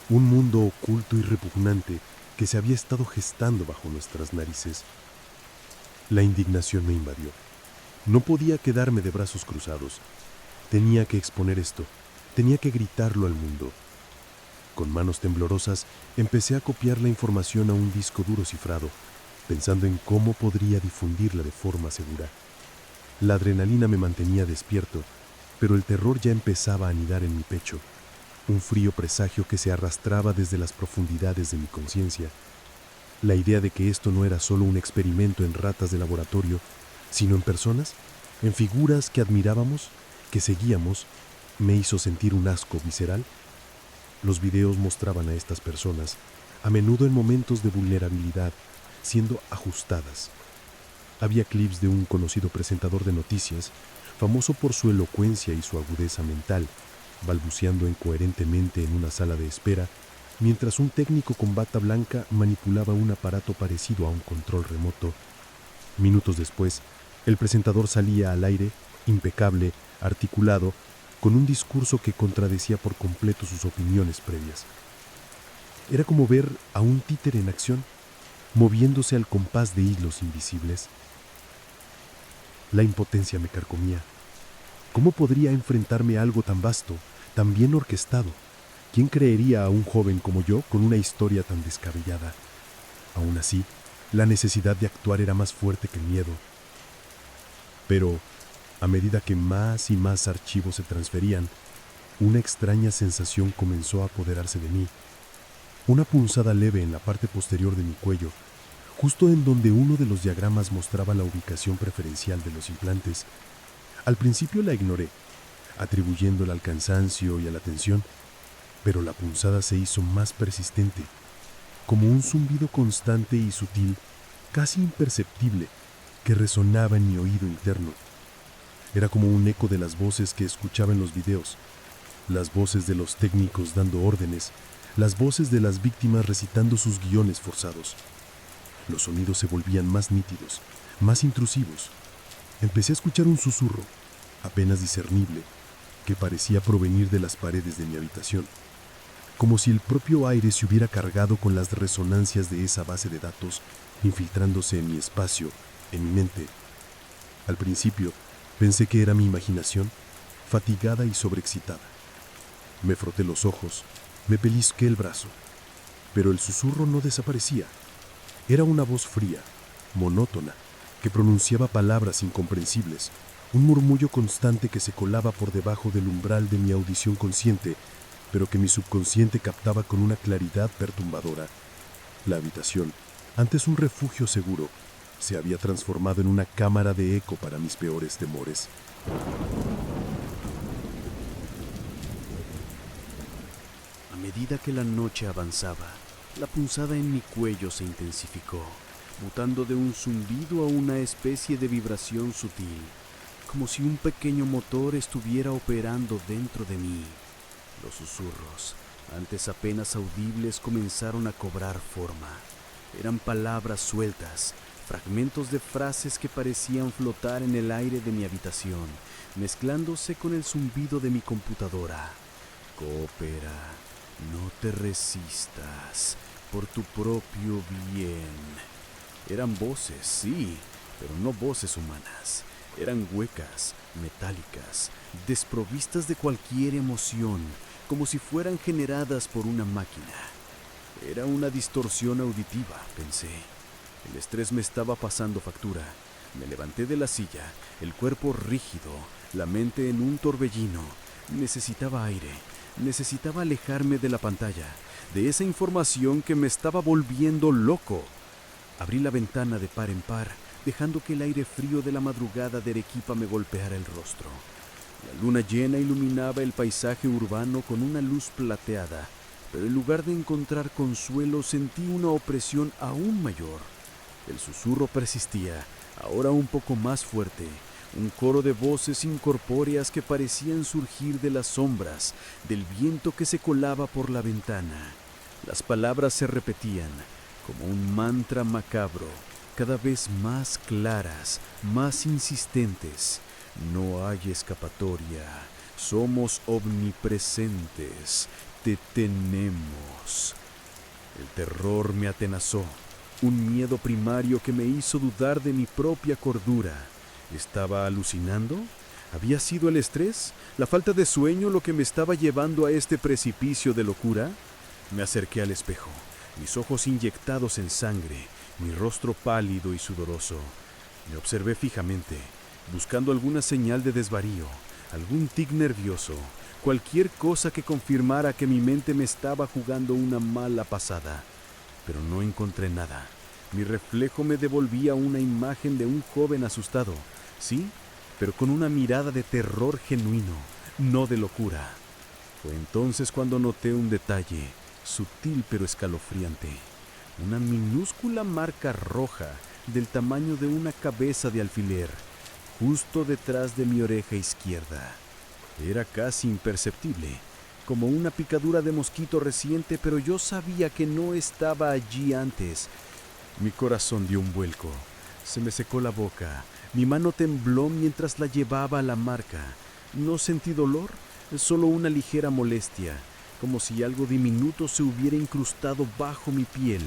un mundo oculto y repugnante que se había estado gestando bajo nuestras narices. La indignación me invadió. No podía quedarme de brazos cruzados. Tenía que exponer esto, tenía que gritarlo al mundo. Con manos temblorosas, empecé a copiar la información a un disco duro cifrado, pensando en cómo podría difundirla de forma segura. La adrenalina me mantenía despierto, pero el terror ya empezaba a anidar en mi pecho, un frío presagio que se arrastraba desde las profundidades de mi conciencia. La idea de que esto no era solo un experimento en ratas de laboratorio, sino en personas, en figuras que admirábamos, que seguíamos, me hizo sentir un asco visceral. Los videos mostraban a estas personas, a menudo en momentos de vulnerabilidad, siendo ajustadas. Había clips de un conocido presentador de noticias, famoso por su elocuencia y su agudeza mental, balbuceando incoherentemente en una sala de espera, mientras un técnico con bata blanca manipulaba un aparato parecido a un control remoto. Minutos después, el presentador salía al aire, impecable, articulado, con un discurso que contradecía por completo sus opiniones previas. Era como ver a un títere en acción, moviéndose al compás de hilos invisibles. La impotencia me carcomía. ¿Cómo podría enfrentarme a algo tan vasto, tan bien orquestado? ¿Quién creería a un joven como yo con una historia tan descabellada? Aún así, la necesidad de actuar era más fuerte que el miedo. Pero, a medida que más y más archivos se transferían, una extraña sensación comenzó a apoderarse de mí. Una punzada leve en la parte posterior de mi cuello, justo en donde uno de los diagramas mostraba la ubicación preferencial de los implantes. Al principio la ignoré, atribuyéndola al cansancio y a la tensión, pero la punzada se hizo más persistente, como un zumbido constante y sutil, casi imperceptible, que resonaba en mi oído interno. Era como un eco de las voces que escuchaba en los videos, las voces de los técnicos dando órdenes, las voces de las víctimas recitando sus guiones forzados. Los sonidos se volvían más nítidos, más intrusivos. Empecé a escuchar un susurro, apenas discernible, que parecía provenir de las paredes de mi habitación, como si el propio aire se hubiera cargado con las resonancias de esa base de datos, infiltrándose en mi espacio, en mi mente. Al principio, pensé que era mi imaginación, fatigada y sobreexcitada. Me froté los ojos, me pellizqué el brazo, pero el susurro no desaparecía. Era una voz fría, monótona, que pronunciaba palabras incomprensibles, un murmullo constante que se colaba por debajo del umbral de mi audición consciente, pero que mi subconsciente captaba con una claridad perturbadora. La habitación, antes un refugio seguro, se había transformado en una cámara de eco para mis peores temores.
A medida que la noche avanzaba, la punzada en mi cuello se intensificó, mutando de un zumbido a una especie de vibración sutil, como si un pequeño motor estuviera operando dentro de mí. Los susurros, antes apenas audibles, comenzaron a cobrar forma. Eran palabras sueltas, fragmentos de frases que parecían flotar en el aire de mi habitación, mezclándose con el zumbido de mi computadora. Coopera, no te resistas, por tu propio bien. Eran voces, sí, pero no voces humanas. Eran huecas, metálicas, desprovistas de cualquier emoción, como si fueran generadas por una máquina. Era una distorsión auditiva, pensé. El estrés me estaba pasando factura. Me levanté de la silla, el cuerpo rígido, la mente en un torbellino. Necesitaba aire, necesitaba alejarme de la pantalla, de esa información que me estaba volviendo loco. Abrí la ventana de par en par, dejando que el aire frío de la madrugada de Arequipa me golpeara el rostro. La luna llena iluminaba el paisaje urbano con una luz plateada, pero en lugar de encontrar consuelo sentí una opresión aún mayor. El susurro persistía, ahora un poco más fuerte, un coro de voces incorpóreas que parecían surgir de las sombras, del viento que se colaba por la ventana. Las palabras se repetían, como un mantra macabro, cada vez más claras, más insistentes. No hay escapatoria, somos omnipresentes, te tenemos. El terror me atenazó, un miedo primario que me hizo dudar de mi propia cordura. ¿Estaba alucinando? ¿Había sido el estrés, la falta de sueño lo que me estaba llevando a este precipicio de locura? Me acerqué al espejo, mis ojos inyectados en sangre, mi rostro pálido y sudoroso. Me observé fijamente, buscando alguna señal de desvarío, algún tic nervioso, cualquier cosa que confirmara que mi mente me estaba jugando una mala pasada. Pero no encontré nada. Mi reflejo me devolvía una imagen de un joven asustado, sí, pero con una mirada de terror genuino, no de locura. Fue entonces cuando noté un detalle, sutil pero escalofriante. Una minúscula marca roja del tamaño de una cabeza de alfiler, justo detrás de mi oreja izquierda. Era casi imperceptible, como una picadura de mosquito reciente, pero yo sabía que no estaba allí antes. Mi corazón dio un vuelco, se me secó la boca, mi mano tembló mientras la llevaba a la marca. No sentí dolor, solo una ligera molestia, como si algo diminuto se hubiera incrustado bajo mi piel.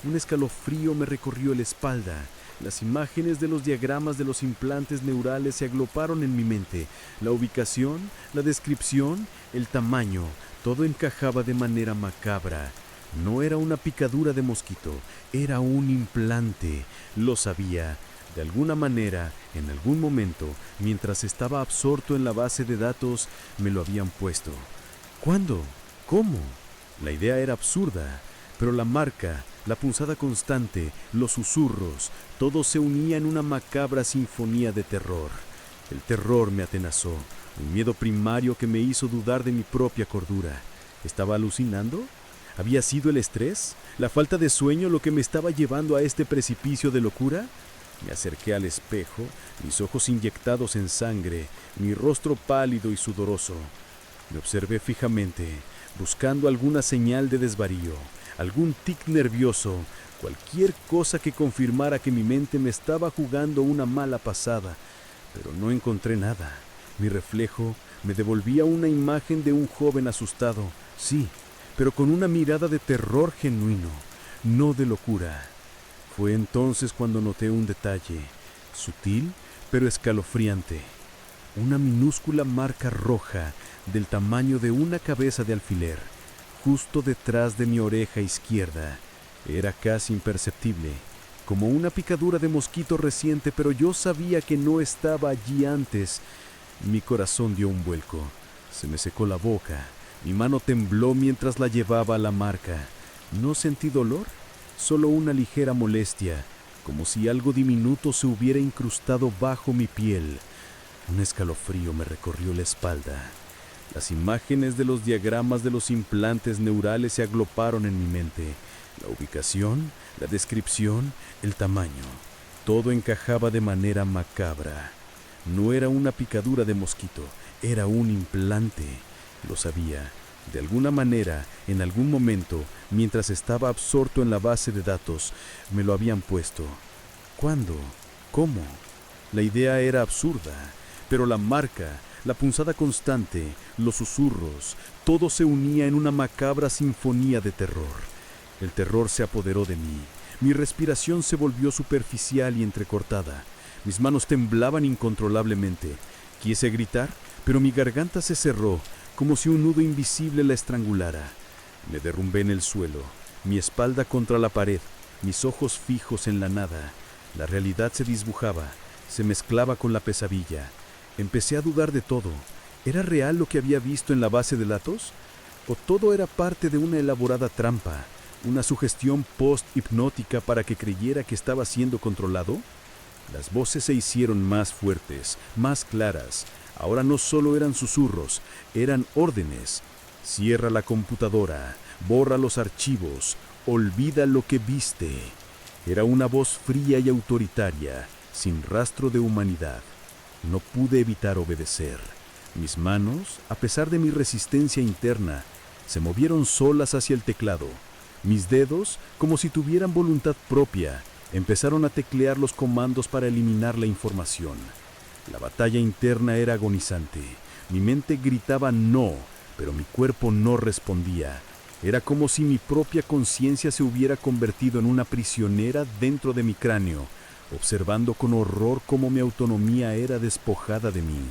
Un escalofrío me recorrió la espalda. Las imágenes de los diagramas de los implantes neurales se agloparon en mi mente. La ubicación, la descripción, el tamaño, todo encajaba de manera macabra. No era una picadura de mosquito, era un implante. Lo sabía. De alguna manera, en algún momento, mientras estaba absorto en la base de datos, me lo habían puesto. ¿Cuándo? ¿Cómo? La idea era absurda, pero la marca, la punzada constante, los susurros, todo se unía en una macabra sinfonía de terror. El terror me atenazó, un miedo primario que me hizo dudar de mi propia cordura. ¿Estaba alucinando? ¿Había sido el estrés? ¿La falta de sueño lo que me estaba llevando a este precipicio de locura? Me acerqué al espejo, mis ojos inyectados en sangre, mi rostro pálido y sudoroso. Me observé fijamente, buscando alguna señal de desvarío, algún tic nervioso, cualquier cosa que confirmara que mi mente me estaba jugando una mala pasada, pero no encontré nada. Mi reflejo me devolvía una imagen de un joven asustado, sí, pero con una mirada de terror genuino, no de locura. Fue entonces cuando noté un detalle, sutil pero escalofriante. una minúscula marca roja del tamaño de una cabeza de alfiler, justo detrás de mi oreja izquierda. Era casi imperceptible, como una picadura de mosquito reciente, pero yo sabía que no estaba allí antes. Mi corazón dio un vuelco, se me secó la boca, mi mano tembló mientras la llevaba a la marca. No sentí dolor, solo una ligera molestia, como si algo diminuto se hubiera incrustado bajo mi piel. Un escalofrío me recorrió la espalda. Las imágenes de los diagramas de los implantes neurales se agloparon en mi mente. La ubicación, la descripción, el tamaño, todo encajaba de manera macabra. No era una picadura de mosquito, era un implante. Lo sabía. De alguna manera, en algún momento, mientras estaba absorto en la base de datos, me lo habían puesto. ¿Cuándo? ¿Cómo? La idea era absurda, pero la marca, la punzada constante, los susurros, todo se unía en una macabra sinfonía de terror. El terror se apoderó de mí. Mi respiración se volvió superficial y entrecortada. Mis manos temblaban incontrolablemente. Quise gritar, pero mi garganta se cerró, como si un nudo invisible la estrangulara. Me derrumbé en el suelo, mi espalda contra la pared, mis ojos fijos en la nada. La realidad se disbujaba, se mezclaba con la pesadilla. Empecé a dudar de todo. ¿Era real lo que había visto en la base de datos? ¿O todo era parte de una elaborada trampa, una sugestión post-hipnótica para que creyera que estaba siendo controlado? Las voces se hicieron más fuertes, más claras. Ahora no solo eran susurros, eran órdenes. Cierra la computadora, borra los archivos, olvida lo que viste. Era una voz fría y autoritaria, sin rastro de humanidad. No pude evitar obedecer. Mis manos, a pesar de mi resistencia interna, se movieron solas hacia el teclado. Mis dedos, como si tuvieran voluntad propia, empezaron a teclear los comandos para eliminar la información. La batalla interna era agonizante. Mi mente gritaba no, pero mi cuerpo no respondía. Era como si mi propia conciencia se hubiera convertido en una prisionera dentro de mi cráneo, observando con horror cómo mi autonomía era despojada de mí.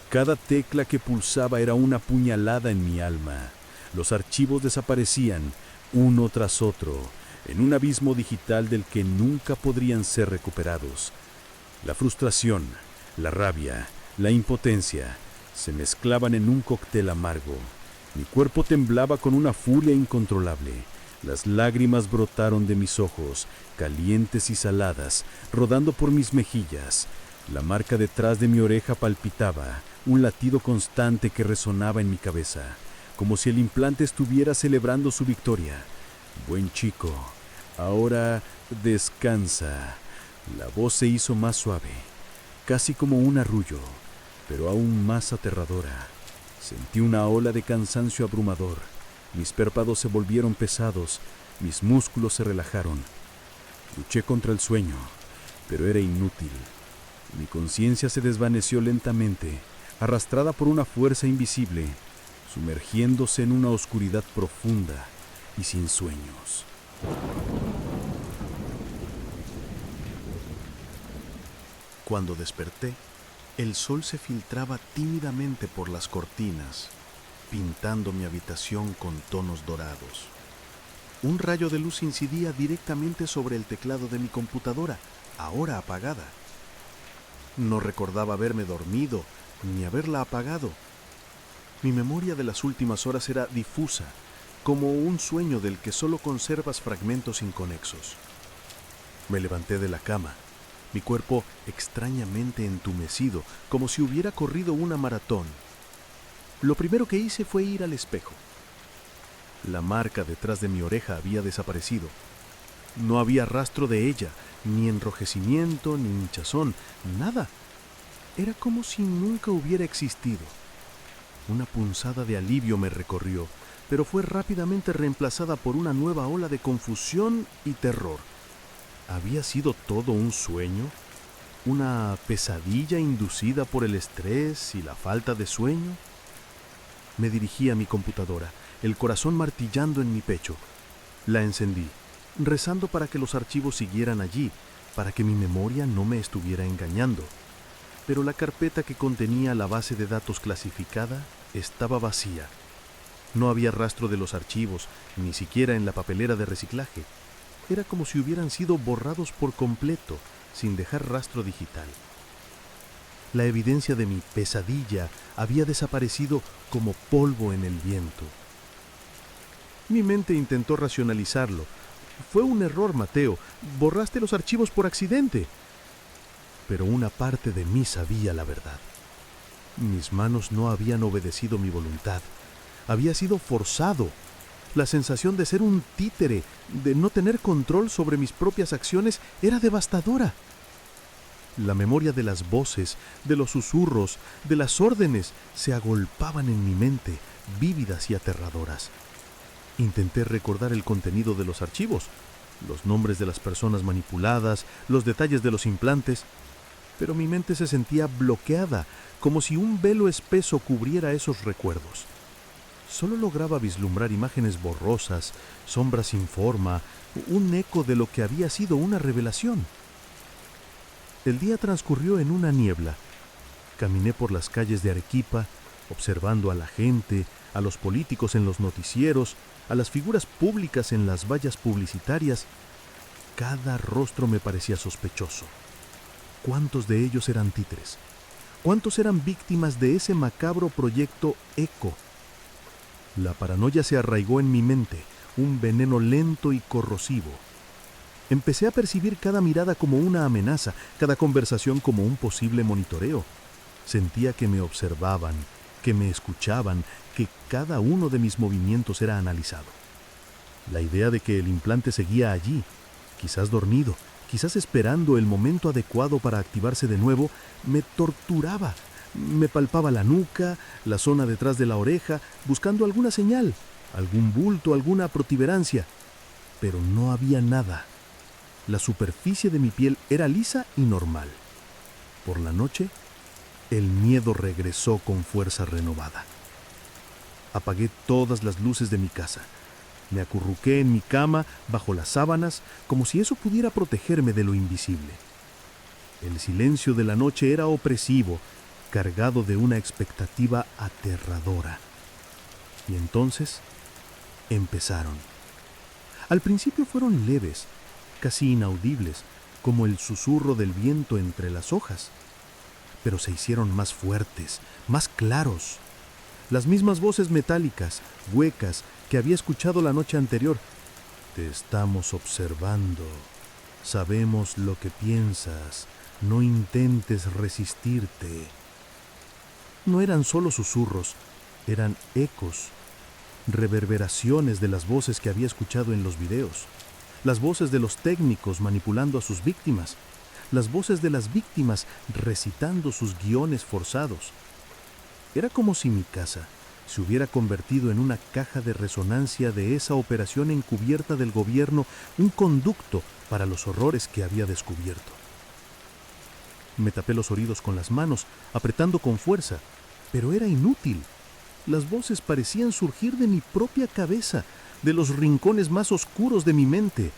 Cada tecla que pulsaba era una puñalada en mi alma. Los archivos desaparecían, uno tras otro, en un abismo digital del que nunca podrían ser recuperados. La frustración, la rabia, la impotencia, se mezclaban en un cóctel amargo. Mi cuerpo temblaba con una furia incontrolable. Las lágrimas brotaron de mis ojos, calientes y saladas, rodando por mis mejillas. La marca detrás de mi oreja palpitaba, un latido constante que resonaba en mi cabeza, como si el implante estuviera celebrando su victoria. Buen chico, ahora descansa. La voz se hizo más suave, casi como un arrullo, pero aún más aterradora. Sentí una ola de cansancio abrumador. Mis párpados se volvieron pesados, mis músculos se relajaron. Luché contra el sueño, pero era inútil. Mi conciencia se desvaneció lentamente, arrastrada por una fuerza invisible, sumergiéndose en una oscuridad profunda y sin sueños.
Cuando desperté, el sol se filtraba tímidamente por las cortinas, pintando mi habitación con tonos dorados. Un rayo de luz incidía directamente sobre el teclado de mi computadora, ahora apagada. No recordaba haberme dormido ni haberla apagado. Mi memoria de las últimas horas era difusa, como un sueño del que solo conservas fragmentos inconexos. Me levanté de la cama, mi cuerpo extrañamente entumecido, como si hubiera corrido una maratón. Lo primero que hice fue ir al espejo. La marca detrás de mi oreja había desaparecido. No había rastro de ella, ni enrojecimiento, ni hinchazón, nada. Era como si nunca hubiera existido. Una punzada de alivio me recorrió, pero fue rápidamente reemplazada por una nueva ola de confusión y terror. ¿Había sido todo un sueño? ¿Una pesadilla inducida por el estrés y la falta de sueño? Me dirigí a mi computadora, el corazón martillando en mi pecho. La encendí, rezando para que los archivos siguieran allí, para que mi memoria no me estuviera engañando. pero la carpeta que contenía la base de datos clasificada estaba vacía. No había rastro de los archivos, ni siquiera en la papelera de reciclaje. Era como si hubieran sido borrados por completo, sin dejar rastro digital. La evidencia de mi pesadilla había desaparecido como polvo en el viento. Mi mente intentó racionalizarlo. Fue un error, Mateo. Borraste los archivos por accidente. Pero una parte de mí sabía la verdad. Mis manos no habían obedecido mi voluntad. Había sido forzado. La sensación de ser un títere, de no tener control sobre mis propias acciones, era devastadora. La memoria de las voces, de los susurros, de las órdenes, se agolpaban en mi mente, vívidas y aterradoras. Intenté recordar el contenido de los archivos, los nombres de las personas manipuladas, los detalles de los implantes, pero mi mente se sentía bloqueada, como si un velo espeso cubriera esos recuerdos. Solo lograba vislumbrar imágenes borrosas, sombras sin forma, un eco de lo que había sido una revelación. El día transcurrió en una niebla. Caminé por las calles de Arequipa, observando a la gente, a los políticos en los noticieros, a las figuras públicas en las vallas publicitarias. Cada rostro me parecía sospechoso. ¿Cuántos de ellos eran títeres? ¿Cuántos eran víctimas de ese macabro proyecto ECO? La paranoia se arraigó en mi mente, un veneno lento y corrosivo. Empecé a percibir cada mirada como una amenaza, cada conversación como un posible monitoreo. Sentía que me observaban, que me escuchaban, que cada uno de mis movimientos era analizado. La idea de que el implante seguía allí, quizás dormido, quizás esperando el momento adecuado para activarse de nuevo, me torturaba. Me palpaba la nuca, la zona detrás de la oreja, buscando alguna señal, algún bulto, alguna protuberancia. Pero no había nada. La superficie de mi piel era lisa y normal. Por la noche, el miedo regresó con fuerza renovada. Apagué todas las luces de mi casa. Me acurruqué en mi cama, bajo las sábanas, como si eso pudiera protegerme de lo invisible. El silencio de la noche era opresivo, cargado de una expectativa aterradora. Y entonces empezaron. Al principio fueron leves, casi inaudibles, como el susurro del viento entre las hojas. Pero se hicieron más fuertes, más claros. Las mismas voces metálicas, huecas, que había escuchado la noche anterior. Te estamos observando. Sabemos lo que piensas. No intentes resistirte. No eran solo susurros, eran ecos, reverberaciones de las voces que había escuchado en los videos. Las voces de los técnicos manipulando a sus víctimas, las voces de las víctimas recitando sus guiones forzados. Era como si mi casa se hubiera convertido en una caja de resonancia de esa operación encubierta del gobierno, un conducto para los horrores que había descubierto. Me tapé los oídos con las manos, apretando con fuerza, pero era inútil. Las voces parecían surgir de mi propia cabeza, de los rincones más oscuros de mi mente.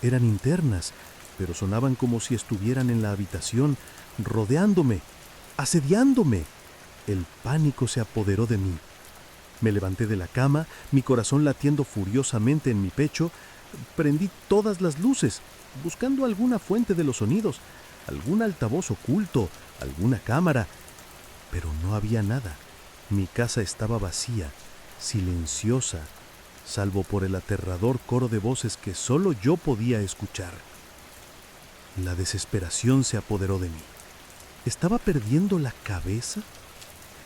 Eran internas, pero sonaban como si estuvieran en la habitación, rodeándome, asediándome. El pánico se apoderó de mí. Me levanté de la cama, mi corazón latiendo furiosamente en mi pecho. Prendí todas las luces, buscando alguna fuente de los sonidos, algún altavoz oculto, alguna cámara. Pero no había nada. Mi casa estaba vacía, silenciosa, salvo por el aterrador coro de voces que solo yo podía escuchar. La desesperación se apoderó de mí. ¿Estaba perdiendo la cabeza?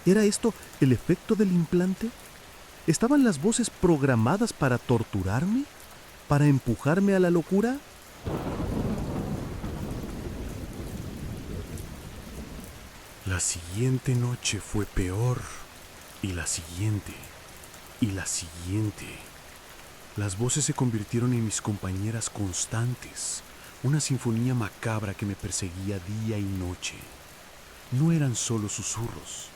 ¿Era esto el efecto del implante? ¿Estaban las voces programadas para torturarme? ¿Para empujarme a la locura? La siguiente noche fue peor, y la siguiente, y la siguiente. Las voces se convirtieron en mis compañeras constantes, una sinfonía macabra que me perseguía día y noche. No eran solo susurros,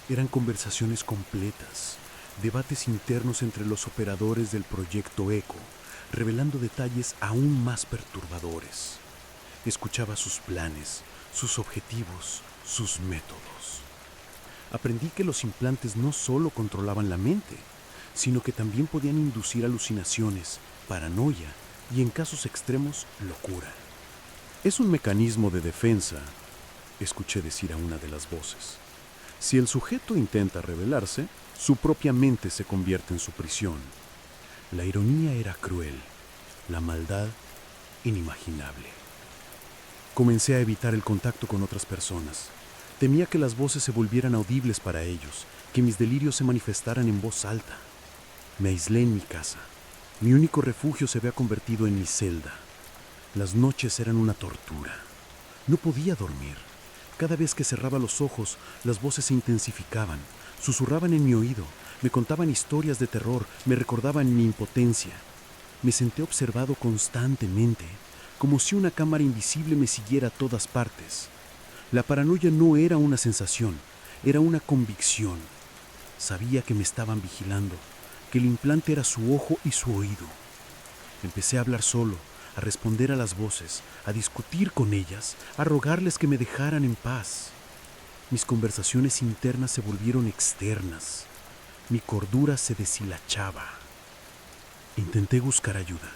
eran conversaciones completas, debates internos entre los operadores del proyecto ECO, revelando detalles aún más perturbadores. Escuchaba sus planes, sus objetivos,
sus métodos. Aprendí que los implantes no solo controlaban la mente, sino que también podían inducir alucinaciones, paranoia y, en casos extremos, locura. Es un mecanismo de defensa, escuché decir a una de las voces. Si el sujeto intenta rebelarse, su propia mente se convierte en su prisión. La ironía era cruel, la maldad inimaginable. Comencé a evitar el contacto con otras personas. Temía que las voces se volvieran audibles para ellos, que mis delirios se manifestaran en voz alta. Me aislé en mi casa. Mi único refugio se había convertido en mi celda. Las noches eran una tortura. No podía dormir. Cada vez que cerraba los ojos, las voces se intensificaban, susurraban en mi oído, me contaban historias de terror, me recordaban mi impotencia. Me senté observado constantemente, como si una cámara invisible me siguiera a todas partes. La paranoia no era una sensación, era una convicción. Sabía que me estaban vigilando, que el implante era su ojo y su oído. Empecé a hablar solo, a responder a las voces, a discutir con ellas, a rogarles que me dejaran en paz. Mis conversaciones internas se volvieron externas. Mi cordura se deshilachaba. Intenté buscar ayuda.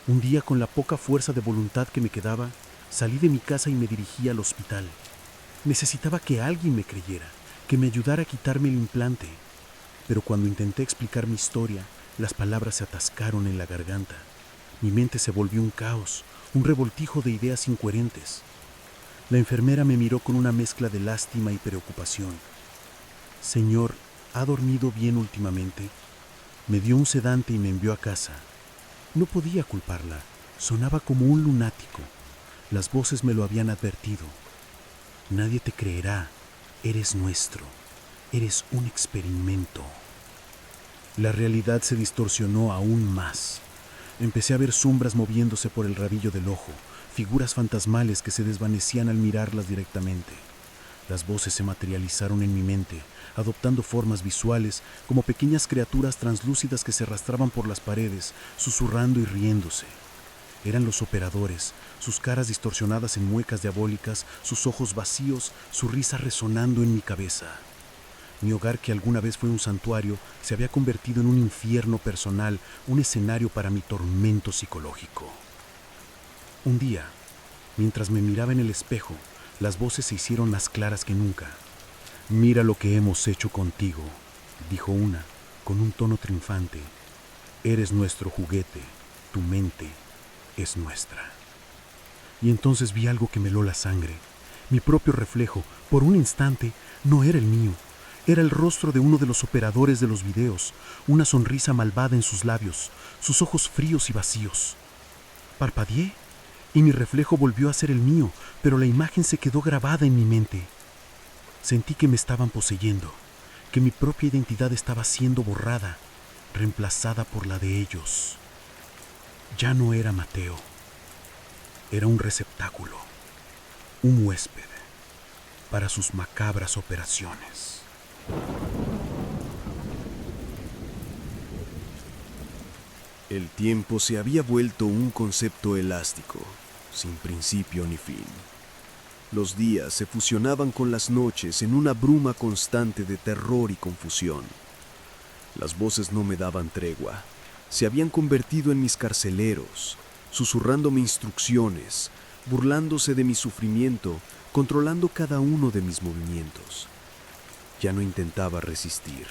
Un día, con la poca fuerza de voluntad que me quedaba, salí de mi casa y me dirigí al hospital. Necesitaba que alguien me creyera, que me ayudara a quitarme el implante. Pero cuando intenté explicar mi historia, las palabras se atascaron en la garganta. Mi mente se volvió un caos, un revoltijo de ideas incoherentes. La enfermera me miró con una mezcla de lástima y preocupación. Señor, ¿ha dormido bien últimamente? Me dio un sedante y me envió a casa. No podía culparla. Sonaba como un lunático. Las voces me lo habían advertido. Nadie te creerá. Eres nuestro. Eres un experimento. La realidad se distorsionó aún más. Empecé a ver sombras moviéndose por el rabillo del ojo, figuras fantasmales que se desvanecían al mirarlas directamente. Las voces se materializaron en mi mente, adoptando formas visuales como pequeñas criaturas translúcidas que se arrastraban por las paredes, susurrando y riéndose. Eran los operadores, sus caras distorsionadas en muecas diabólicas, sus ojos vacíos, su risa resonando en mi cabeza. Mi hogar, que alguna vez fue un santuario, se había convertido en un infierno personal, un escenario para mi tormento psicológico. Un día, mientras me miraba en el espejo, las voces se hicieron más claras que nunca. «Mira lo que hemos hecho contigo», dijo una, con un tono triunfante. «Eres nuestro juguete, tu mente es nuestra». Y entonces vi algo que me heló la sangre. Mi propio reflejo, por un instante, no era el mío. Era el rostro de uno de los operadores de los videos, una sonrisa malvada en sus labios, sus ojos fríos y vacíos. Parpadeé y mi reflejo volvió a ser el mío, pero la imagen se quedó grabada en mi mente. Sentí que me estaban poseyendo, que mi propia identidad estaba siendo borrada, reemplazada por la de ellos. Ya no era Mateo, era un receptáculo, un huésped para sus macabras operaciones.
El tiempo se había vuelto un concepto elástico, sin principio ni fin. Los días se fusionaban con las noches en una bruma constante de terror y confusión. Las voces no me daban tregua, se habían convertido en mis carceleros, susurrándome instrucciones, burlándose de mi sufrimiento, controlando cada uno de mis movimientos. Ya no intentaba resistir.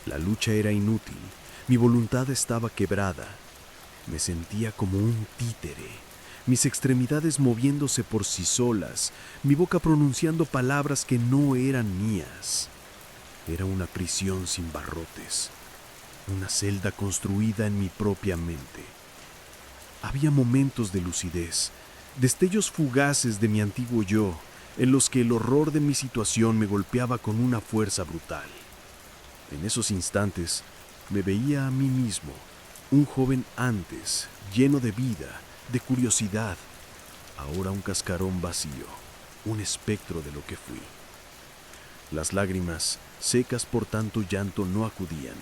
La lucha era inútil. Mi voluntad estaba quebrada. Me sentía como un títere, mis extremidades moviéndose por sí solas, mi boca pronunciando palabras que no eran mías. Era una prisión sin barrotes, una celda construida en mi propia mente. Había momentos de lucidez, destellos fugaces de mi antiguo yo, en los que el horror de mi situación me golpeaba con una fuerza brutal. En esos instantes, me veía a mí mismo, un joven antes, lleno de vida, de curiosidad, ahora un cascarón vacío, un espectro de lo que fui. Las lágrimas, secas por tanto llanto, no acudían,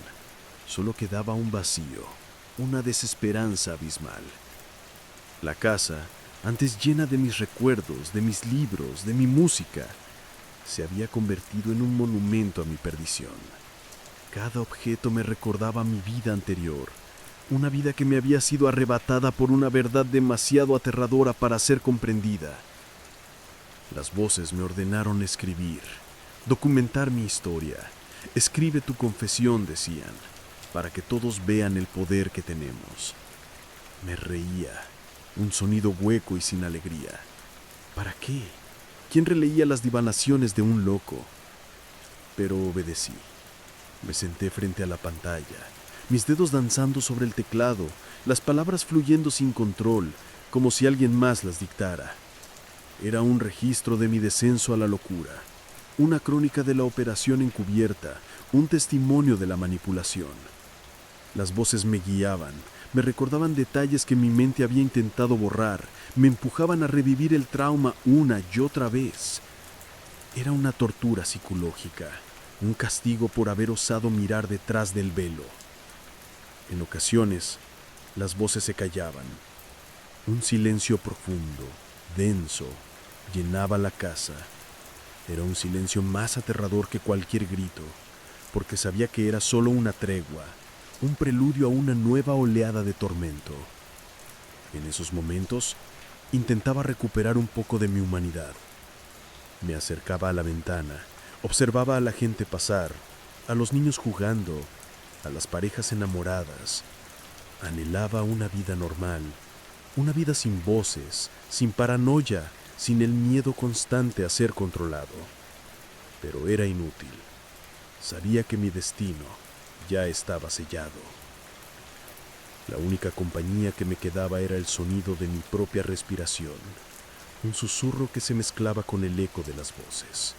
solo quedaba un vacío, una desesperanza abismal. La casa, antes llena de mis recuerdos, de mis libros, de mi música, se había convertido en un monumento a mi perdición. Cada objeto me recordaba mi vida anterior, una vida que me había sido arrebatada por una verdad demasiado aterradora para ser comprendida. Las voces me ordenaron escribir, documentar mi historia. Escribe tu confesión, decían, para que todos vean el poder que tenemos. Me reía, un sonido hueco y sin alegría. ¿Para qué? ¿Quién releía las divanaciones de un loco? Pero obedecí. Me senté frente a la pantalla, mis dedos danzando sobre el teclado, las palabras fluyendo sin control, como si alguien más las dictara. Era un registro de mi descenso a la locura, una crónica de la operación encubierta, un testimonio de la manipulación. Las voces me guiaban, me recordaban detalles que mi mente había intentado borrar, me empujaban a revivir el trauma una y otra vez. Era una tortura psicológica, un castigo por haber osado mirar detrás del velo. En ocasiones, las voces se callaban. Un silencio profundo, denso, llenaba la casa. Era un silencio más aterrador que cualquier grito, porque sabía que era solo una tregua, un preludio a una nueva oleada de tormento. En esos momentos, intentaba recuperar un poco de mi humanidad. Me acercaba a la ventana, observaba a la gente pasar, a los niños jugando, a las parejas enamoradas. Anhelaba una vida normal, una vida sin voces, sin paranoia, sin el miedo constante a ser controlado. Pero era inútil. Sabía que mi destino ya estaba sellado. La única compañía que me quedaba era el sonido de mi propia respiración, un susurro que se mezclaba con el eco de las voces.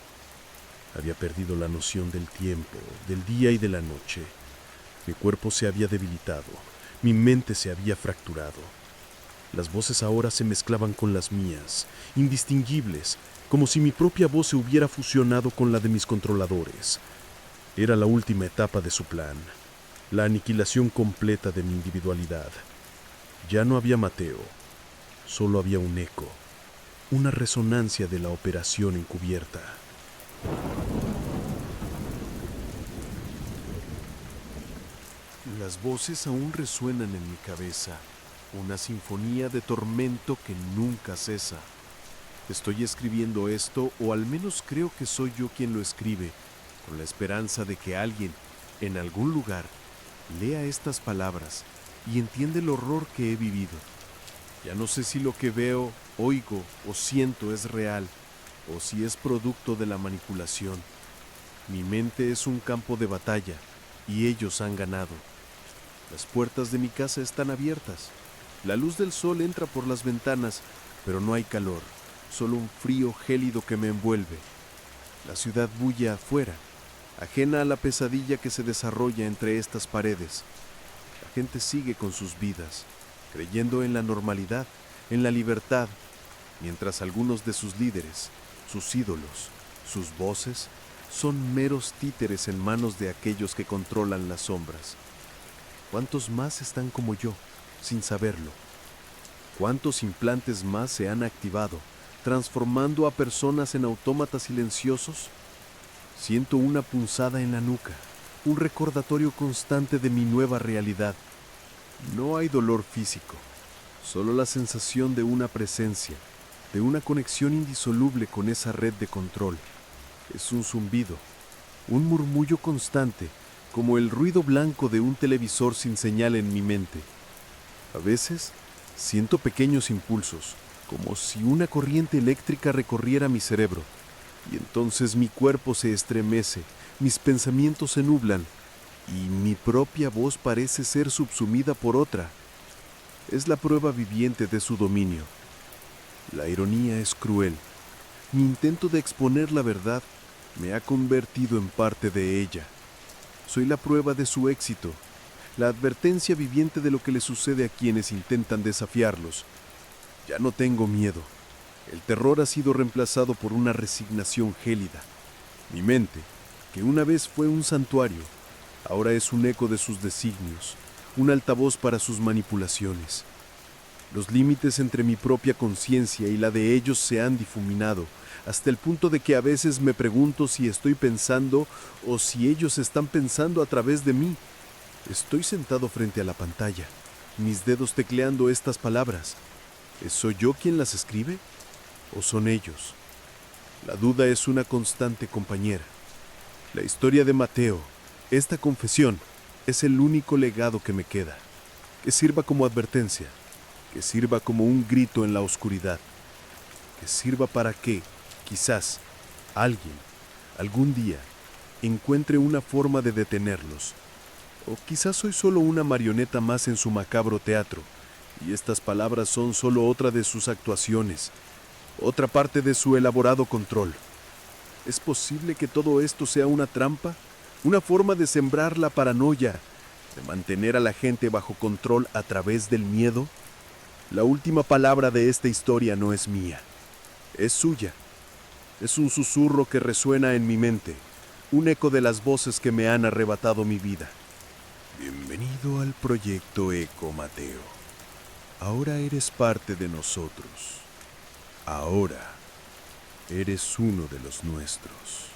Había perdido la noción del tiempo, del día y de la noche. Mi cuerpo se había debilitado, mi mente se había fracturado. Las voces ahora se mezclaban con las mías, indistinguibles, como si mi propia voz se hubiera fusionado con la de mis controladores. Era la última etapa de su plan, la aniquilación completa de mi individualidad. Ya no había Mateo, solo había un eco, una resonancia de la operación encubierta. Las voces aún resuenan en mi cabeza, una sinfonía de tormento que nunca cesa. Estoy escribiendo esto, o al menos creo que soy yo quien lo escribe, con la esperanza de que alguien, en algún lugar, lea estas palabras y entienda el horror que he vivido. Ya no sé si lo que veo, oigo o siento es real, o si es producto de la manipulación. Mi mente es un campo de batalla, y ellos han ganado. Las puertas de mi casa están abiertas. La luz del sol entra por las ventanas, pero no hay calor, solo un frío gélido que me envuelve. La ciudad bulle afuera, ajena a la pesadilla que se desarrolla entre estas paredes. La gente sigue con sus vidas, creyendo en la normalidad, en la libertad, mientras algunos de sus líderes, sus ídolos, sus voces, son meros títeres en manos de aquellos que controlan las sombras. ¿Cuántos más están como yo, sin saberlo? ¿Cuántos implantes más se han activado, transformando a personas en autómatas silenciosos? Siento una punzada en la nuca, un recordatorio constante de mi nueva realidad. No hay dolor físico, solo la sensación de una presencia, de una conexión indisoluble con esa red de control. Es un zumbido, un murmullo constante, como el ruido blanco de un televisor sin señal en mi mente. A veces siento pequeños impulsos, como si una corriente eléctrica recorriera mi cerebro, y entonces mi cuerpo se estremece, mis pensamientos se nublan, y mi propia voz parece ser subsumida por otra. Es la prueba viviente de su dominio. La ironía es cruel. Mi intento de exponer la verdad me ha convertido en parte de ella. Soy la prueba de su éxito, la advertencia viviente de lo que le sucede a quienes intentan desafiarlos. Ya no tengo miedo. El terror ha sido reemplazado por una resignación gélida. Mi mente, que una vez fue un santuario, ahora es un eco de sus designios, un altavoz para sus manipulaciones. Los límites entre mi propia conciencia y la de ellos se han difuminado, hasta el punto de que a veces me pregunto si estoy pensando o si ellos están pensando a través de mí. Estoy sentado frente a la pantalla, mis dedos tecleando estas palabras. ¿Soy yo quien las escribe? ¿O son ellos? La duda es una constante compañera. La historia de Mateo, esta confesión, es el único legado que me queda. Que sirva como advertencia, que sirva como un grito en la oscuridad, que sirva para que, quizás, alguien, algún día, encuentre una forma de detenerlos. O quizás soy solo una marioneta más en su macabro teatro, y estas palabras son solo otra de sus actuaciones, otra parte de su elaborado control. ¿Es posible que todo esto sea una trampa? ¿Una forma de sembrar la paranoia, de mantener a la gente bajo control a través del miedo? La última palabra de esta historia no es mía, es suya. Es un susurro que resuena en mi mente, un eco de las voces que me han arrebatado mi vida. Bienvenido al proyecto Eco, Mateo. Ahora eres parte de nosotros. Ahora eres uno de los nuestros.